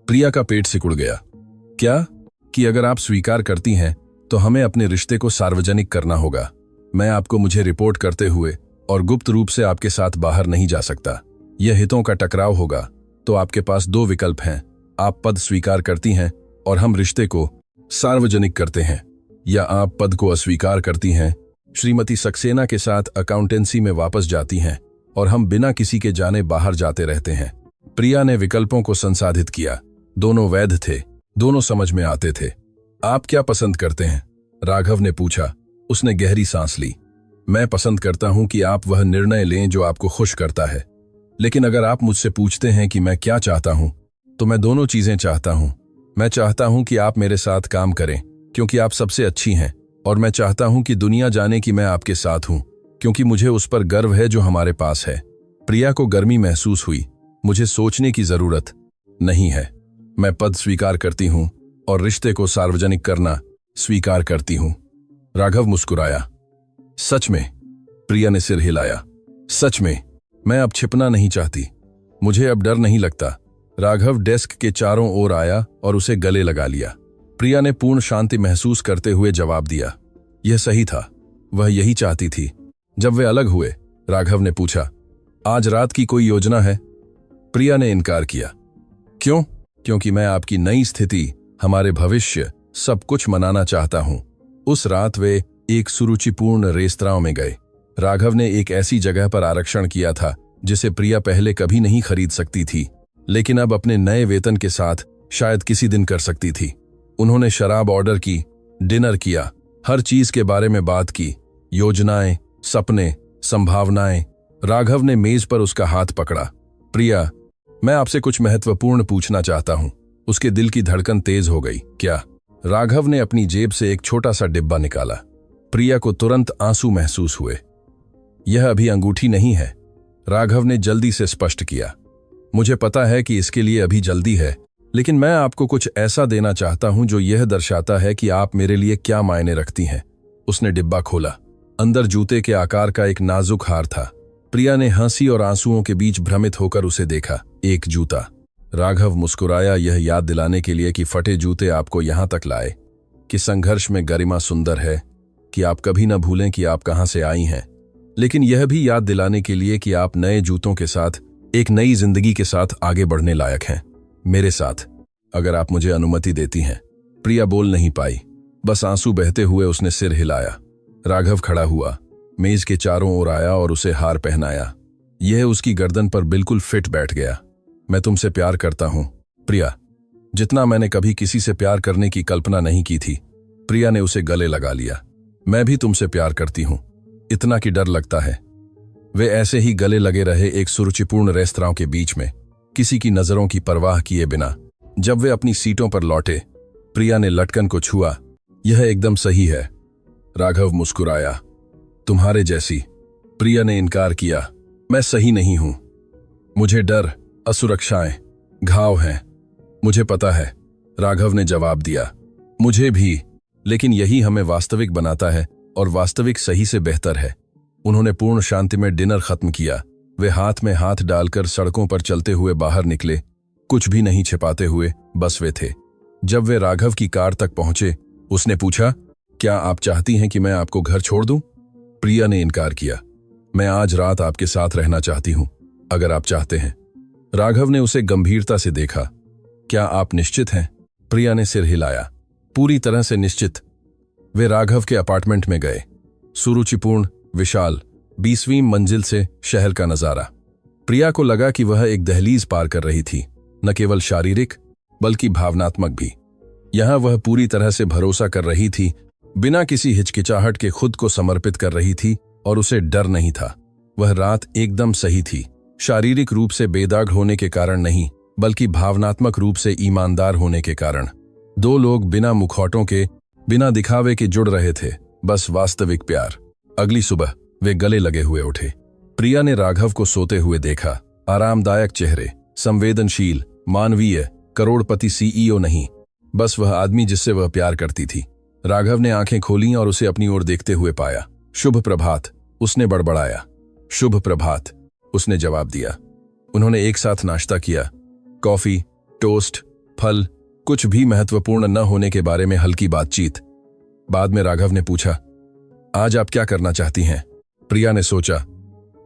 प्रिया का पेट सिकुड़ गया। क्या? कि अगर आप स्वीकार करती हैं तो हमें अपने रिश्ते को सार्वजनिक करना होगा। मैं आपको मुझे रिपोर्ट करते हुए और गुप्त रूप से आपके साथ बाहर नहीं जा सकता। यह हितों का टकराव होगा। तो आपके पास 2 विकल्प हैं। आप पद स्वीकार करती हैं और हम रिश्ते को सार्वजनिक करते हैं, या आप पद को अस्वीकार करती हैं, श्रीमती सक्सेना के साथ अकाउंटेंसी में वापस जाती हैं और हम बिना किसी के जाने बाहर जाते रहते हैं। प्रिया ने विकल्पों को संसाधित किया। दोनों वैध थे, दोनों समझ में आते थे। आप क्या पसंद करते हैं? राघव ने पूछा। उसने गहरी सांस ली। मैं पसंद करता हूं कि आप वह निर्णय लें जो आपको खुश करता है। लेकिन अगर आप मुझसे पूछते हैं कि मैं क्या चाहता हूं, तो मैं दोनों चीजें चाहता हूं। मैं चाहता हूं कि आप मेरे साथ काम करें क्योंकि आप सबसे अच्छी हैं, और मैं चाहता हूं कि दुनिया जाने कि मैं आपके साथ हूं क्योंकि मुझे उस पर गर्व है जो हमारे पास है। प्रिया को गर्मी महसूस हुई। मुझे सोचने की जरूरत नहीं है। मैं पद स्वीकार करती हूं और रिश्ते को सार्वजनिक करना स्वीकार करती हूं। राघव मुस्कुराया। सच में? प्रिया ने सिर हिलाया। सच में, मैं अब छिपना नहीं चाहती। मुझे अब डर नहीं लगता। राघव डेस्क के चारों ओर आया और उसे गले लगा लिया। प्रिया ने पूर्ण शांति महसूस करते हुए जवाब दिया। यह सही था, वह यही चाहती थी। जब वे अलग हुए, राघव ने पूछा, आज रात की कोई योजना है? प्रिया ने इनकार किया। क्यों? क्योंकि मैं आपकी नई स्थिति, हमारे भविष्य, सब कुछ मनाना चाहता हूं। उस रात वे एक सुरुचिपूर्ण रेस्तरां में गए। राघव ने एक ऐसी जगह पर आरक्षण किया था जिसे प्रिया पहले कभी नहीं खरीद सकती थी, लेकिन अब अपने नए वेतन के साथ शायद किसी दिन कर सकती थी। उन्होंने शराब ऑर्डर की, डिनर किया, हर चीज के बारे में बात की, योजनाएं, सपने, संभावनाएं। राघव ने मेज पर उसका हाथ पकड़ा। प्रिया, मैं आपसे कुछ महत्वपूर्ण पूछना चाहता हूं। उसके दिल की धड़कन तेज हो गई। क्या? राघव ने अपनी जेब से एक छोटा सा डिब्बा निकाला। प्रिया को तुरंत आंसू महसूस हुए। यह अभी अंगूठी नहीं है, राघव ने जल्दी से स्पष्ट किया। मुझे पता है कि इसके लिए अभी जल्दी है, लेकिन मैं आपको कुछ ऐसा देना चाहता हूं जो यह दर्शाता है कि आप मेरे लिए क्या मायने रखती हैं। उसने डिब्बा खोला। अंदर जूते के आकार का एक नाजुक हार था। प्रिया ने हंसी और आंसुओं के बीच भ्रमित होकर उसे देखा। एक जूता। राघव मुस्कुराया, यह याद दिलाने के लिए कि फटे जूते आपको यहां तक लाए, कि संघर्ष में गरिमा सुंदर है, कि आप कभी न भूलें कि आप कहां से आई हैं, लेकिन यह भी याद दिलाने के लिए कि आप नए जूतों के साथ एक नई जिंदगी के साथ आगे बढ़ने लायक हैं, मेरे साथ, अगर आप मुझे अनुमति देती हैं। प्रिया बोल नहीं पाई, बस आंसू बहते हुए उसने सिर हिलाया। राघव खड़ा हुआ, मेज के चारों ओर आया और उसे हार पहनाया। यह उसकी गर्दन पर बिल्कुल फिट बैठ गया। मैं तुमसे प्यार करता हूं, प्रिया, जितना मैंने कभी किसी से प्यार करने की कल्पना नहीं की थी। प्रिया ने उसे गले लगा लिया। मैं भी तुमसे प्यार करती हूं, इतना कि डर लगता है। वे ऐसे ही गले लगे रहे एक सुरुचिपूर्ण रेस्तरां के बीच में, किसी की नजरों की परवाह किए बिना। जब वे अपनी सीटों पर लौटे, प्रिया ने लटकन को छुआ। यह एकदम सही है। राघव मुस्कुराया। तुम्हारे जैसी। प्रिया ने इनकार किया। मैं सही नहीं हूं। मुझे डर, असुरक्षाएं, घाव हैं। मुझे पता है, राघव ने जवाब दिया। मुझे भी, लेकिन यही हमें वास्तविक बनाता है और वास्तविक सही से बेहतर है। उन्होंने पूर्ण शांति में डिनर खत्म किया। वे हाथ में हाथ डालकर सड़कों पर चलते हुए बाहर निकले, कुछ भी नहीं छिपाते हुए, बस वे थे। जब वे राघव की कार तक पहुंचे, उसने पूछा, क्या आप चाहती हैं कि मैं आपको घर छोड़ दूं? प्रिया ने इनकार किया। मैं आज रात आपके साथ रहना चाहती हूं, अगर आप चाहते हैं। राघव ने उसे गंभीरता से देखा। क्या आप निश्चित हैं? प्रिया ने सिर हिलाया। पूरी तरह से निश्चित। वे राघव के अपार्टमेंट में गए। सुरुचिपूर्ण, विशाल, 20वीं मंजिल से शहर का नजारा। प्रिया को लगा कि वह एक दहलीज पार कर रही थी, न केवल शारीरिक बल्कि भावनात्मक भी। यहां वह पूरी तरह से भरोसा कर रही थी, बिना किसी हिचकिचाहट के खुद को समर्पित कर रही थी और उसे डर नहीं था। वह रात एकदम सही थी, शारीरिक रूप से बेदाग होने के कारण नहीं, बल्कि भावनात्मक रूप से ईमानदार होने के कारण। दो लोग बिना मुखौटों के, बिना दिखावे के जुड़ रहे थे, बस वास्तविक प्यार। अगली सुबह वे गले लगे हुए उठे। प्रिया ने राघव को सोते हुए देखा। आरामदायक चेहरे, संवेदनशील, मानवीय, करोड़पति सीईओ नहीं, बस वह आदमी जिससे वह प्यार करती थी। राघव ने आंखें खोलीं और उसे अपनी ओर देखते हुए पाया। शुभ प्रभात, उसने बड़बड़ाया। शुभ प्रभात, उसने जवाब दिया। उन्होंने एक साथ नाश्ता किया। कॉफी, टोस्ट, फल, कुछ भी महत्वपूर्ण न होने के बारे में हल्की बातचीत। बाद में राघव ने पूछा, आज आप क्या करना चाहती हैं? प्रिया ने सोचा,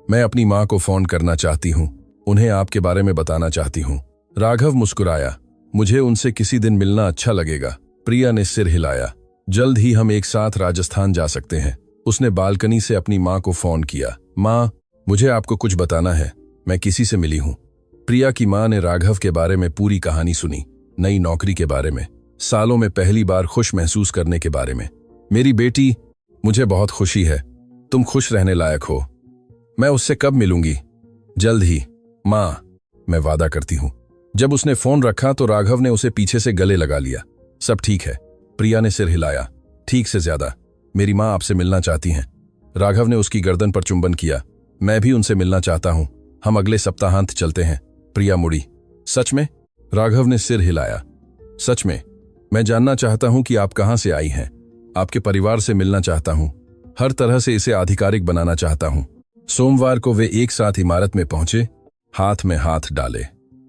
मैं अपनी मां को फोन करना चाहती हूं, उन्हें आपके बारे में बताना चाहती हूं। राघव मुस्कुराया। मुझे उनसे किसी दिन मिलना अच्छा लगेगा। प्रिया ने सिर हिलाया। जल्द ही हम एक साथ राजस्थान जा सकते हैं। उसने बालकनी से अपनी मां को फोन किया। मां, मुझे आपको कुछ बताना है, मैं किसी से मिली हूं। प्रिया की मां ने राघव के बारे में पूरी कहानी सुनी, नई नौकरी के बारे में, सालों में पहली बार खुश महसूस करने के बारे में। मेरी बेटी, मुझे बहुत खुशी है, तुम खुश रहने लायक हो। मैं उससे कब मिलूंगी? जल्द ही मां, मैं वादा करती हूं। जब उसने फोन रखा तो राघव ने उसे पीछे से गले लगा लिया। सब ठीक है, प्रिया ने सिर हिलाया। ठीक से ज्यादा, मेरी मां आपसे मिलना चाहती हैं। राघव ने उसकी गर्दन पर चुंबन किया। मैं भी उनसे मिलना चाहता हूं, हम अगले सप्ताहांत चलते हैं। प्रिया मुड़ी। सच में? राघव ने सिर हिलाया। सच में, मैं जानना चाहता हूं कि आप कहां से आई हैं। आपके परिवार से मिलना चाहता हूं। हर तरह से इसे आधिकारिक बनाना चाहता हूं। सोमवार को वे एक साथ इमारत में पहुंचे, हाथ में हाथ डाले।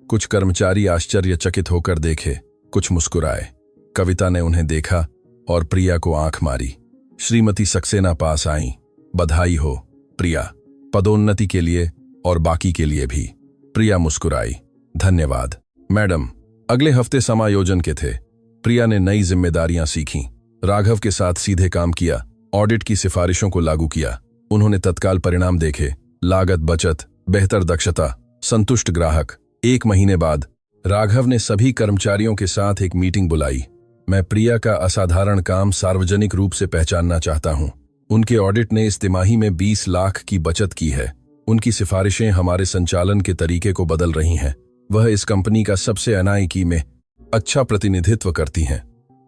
कुछ कर्मचारी आश्चर्यचकित होकर देखे, कुछ मुस्कुराए। कविता ने उन्हें देखा और प्रिया को आंख मारी। श्रीमती सक्सेना पास आईं। बधाई हो प्रिया, पदोन्नति के लिए और बाकी के लिए भी। प्रिया मुस्कुराई। धन्यवाद मैडम। अगले हफ्ते समायोजन के थे। प्रिया ने नई जिम्मेदारियां सीखीं। राघव के साथ सीधे काम किया, ऑडिट की सिफारिशों को लागू किया। उन्होंने तत्काल परिणाम देखे, लागत बचत, बेहतर दक्षता, संतुष्ट ग्राहक। 1 महीने बाद राघव ने सभी कर्मचारियों के साथ एक मीटिंग बुलाई। मैं प्रिया का असाधारण काम सार्वजनिक रूप से पहचानना चाहता हूं। उनके ऑडिट ने इस तिमाही में 20 लाख की बचत की है। उनकी सिफारिशें हमारे संचालन के तरीके को बदल रही हैं। वह इस कंपनी का सबसे अनाइकी में अच्छा प्रतिनिधित्व करती हैं।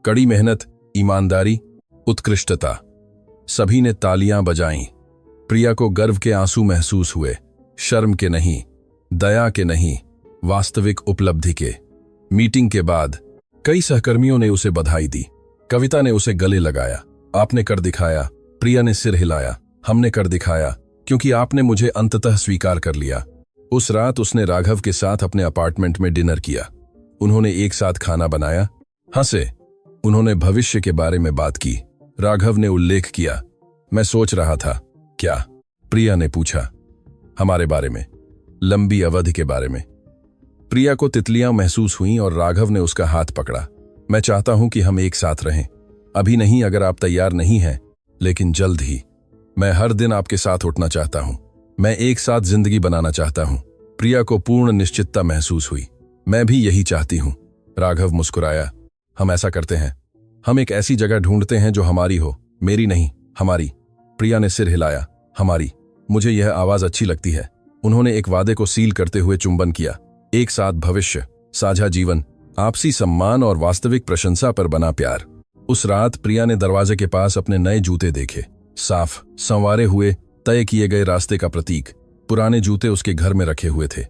कड़ी मेहनत, ईमानदारी, उत्कृष्टता। सभी ने तालियां बजाईं। प्रिया को गर्व के आंसू महसूस हुए, शर्म के नहीं, दया के नहीं, वास्तविक उपलब्धि के। मीटिंग के बाद कई सहकर्मियों ने उसे बधाई दी। कविता ने उसे गले लगाया। आपने कर दिखाया। प्रिया ने सिर हिलाया। हमने कर दिखाया, क्योंकि आपने मुझे अंततः स्वीकार कर लिया। उस रात उसने राघव के साथ अपने अपार्टमेंट में डिनर किया। उन्होंने एक साथ खाना बनाया, हंसे। उन्होंने भविष्य के बारे में बात की। राघव ने उल्लेख किया, मैं सोच रहा था। क्या? प्रिया ने पूछा। हमारे बारे में, लंबी अवधि के बारे में। प्रिया को तितलियां महसूस हुईं और राघव ने उसका हाथ पकड़ा। मैं चाहता हूं कि हम एक साथ रहें। अभी नहीं अगर आप तैयार नहीं हैं, लेकिन जल्द ही। मैं हर दिन आपके साथ उठना चाहता हूं। मैं एक साथ जिंदगी बनाना चाहता हूं। प्रिया को पूर्ण निश्चितता महसूस हुई। मैं भी यही चाहती हूं। राघव मुस्कुराया। हम ऐसा करते हैं। हम एक ऐसी जगह ढूंढते हैं जो हमारी हो, मेरी नहीं, हमारी। प्रिया ने सिर हिलाया। हमारी। मुझे यह आवाज अच्छी लगती है। उन्होंने एक वादे को सील करते हुए चुंबन किया। एक साथ भविष्य, साझा जीवन, आपसी सम्मान और वास्तविक प्रशंसा पर बना प्यार। उस रात प्रिया ने दरवाजे के पास अपने नए जूते देखे। साफ, संवारे हुए, तय किए गए रास्ते का प्रतीक। पुराने जूते उसके घर में रखे हुए थे।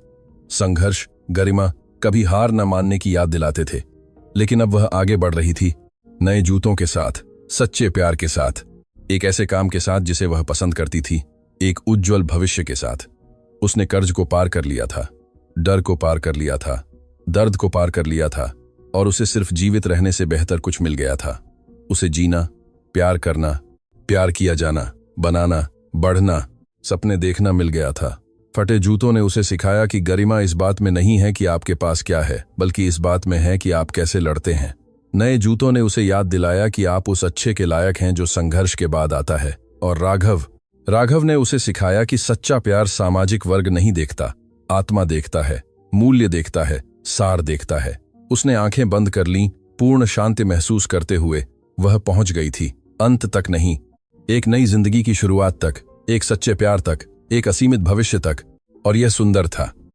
संघर्ष, गरिमा, कभी हार न मानने की याद दिलाते थे। लेकिन अब वह आगे बढ़ रही थी, नए जूतों के साथ, सच्चे प्यार के साथ, एक ऐसे काम के साथ जिसे वह पसंद करती थी, एक उज्जवल भविष्य के साथ। उसने कर्ज को पार कर लिया था, डर को पार कर लिया था, दर्द को पार कर लिया था, और उसे सिर्फ जीवित रहने से बेहतर कुछ मिल गया था। उसे जीना, प्यार करना, प्यार किया जाना, बनाना, बढ़ना, सपने देखना मिल गया था। फटे जूतों ने उसे सिखाया कि गरिमा इस बात में नहीं है कि आपके पास क्या है, बल्कि इस बात में है कि आप कैसे लड़ते हैं। नए जूतों ने उसे याद दिलाया कि आप उस अच्छे के लायक हैं जो संघर्ष के बाद आता है। और राघव ने उसे सिखाया कि सच्चा प्यार सामाजिक वर्ग नहीं देखता, आत्मा देखता है, मूल्य देखता है, सार देखता है। उसने आंखें बंद कर लीं, पूर्ण शांति महसूस करते हुए। वह पहुंच गई थी, अंत तक नहीं, एक नई जिंदगी की शुरुआत तक, एक सच्चे प्यार तक, एक असीमित भविष्य तक। और यह सुंदर था।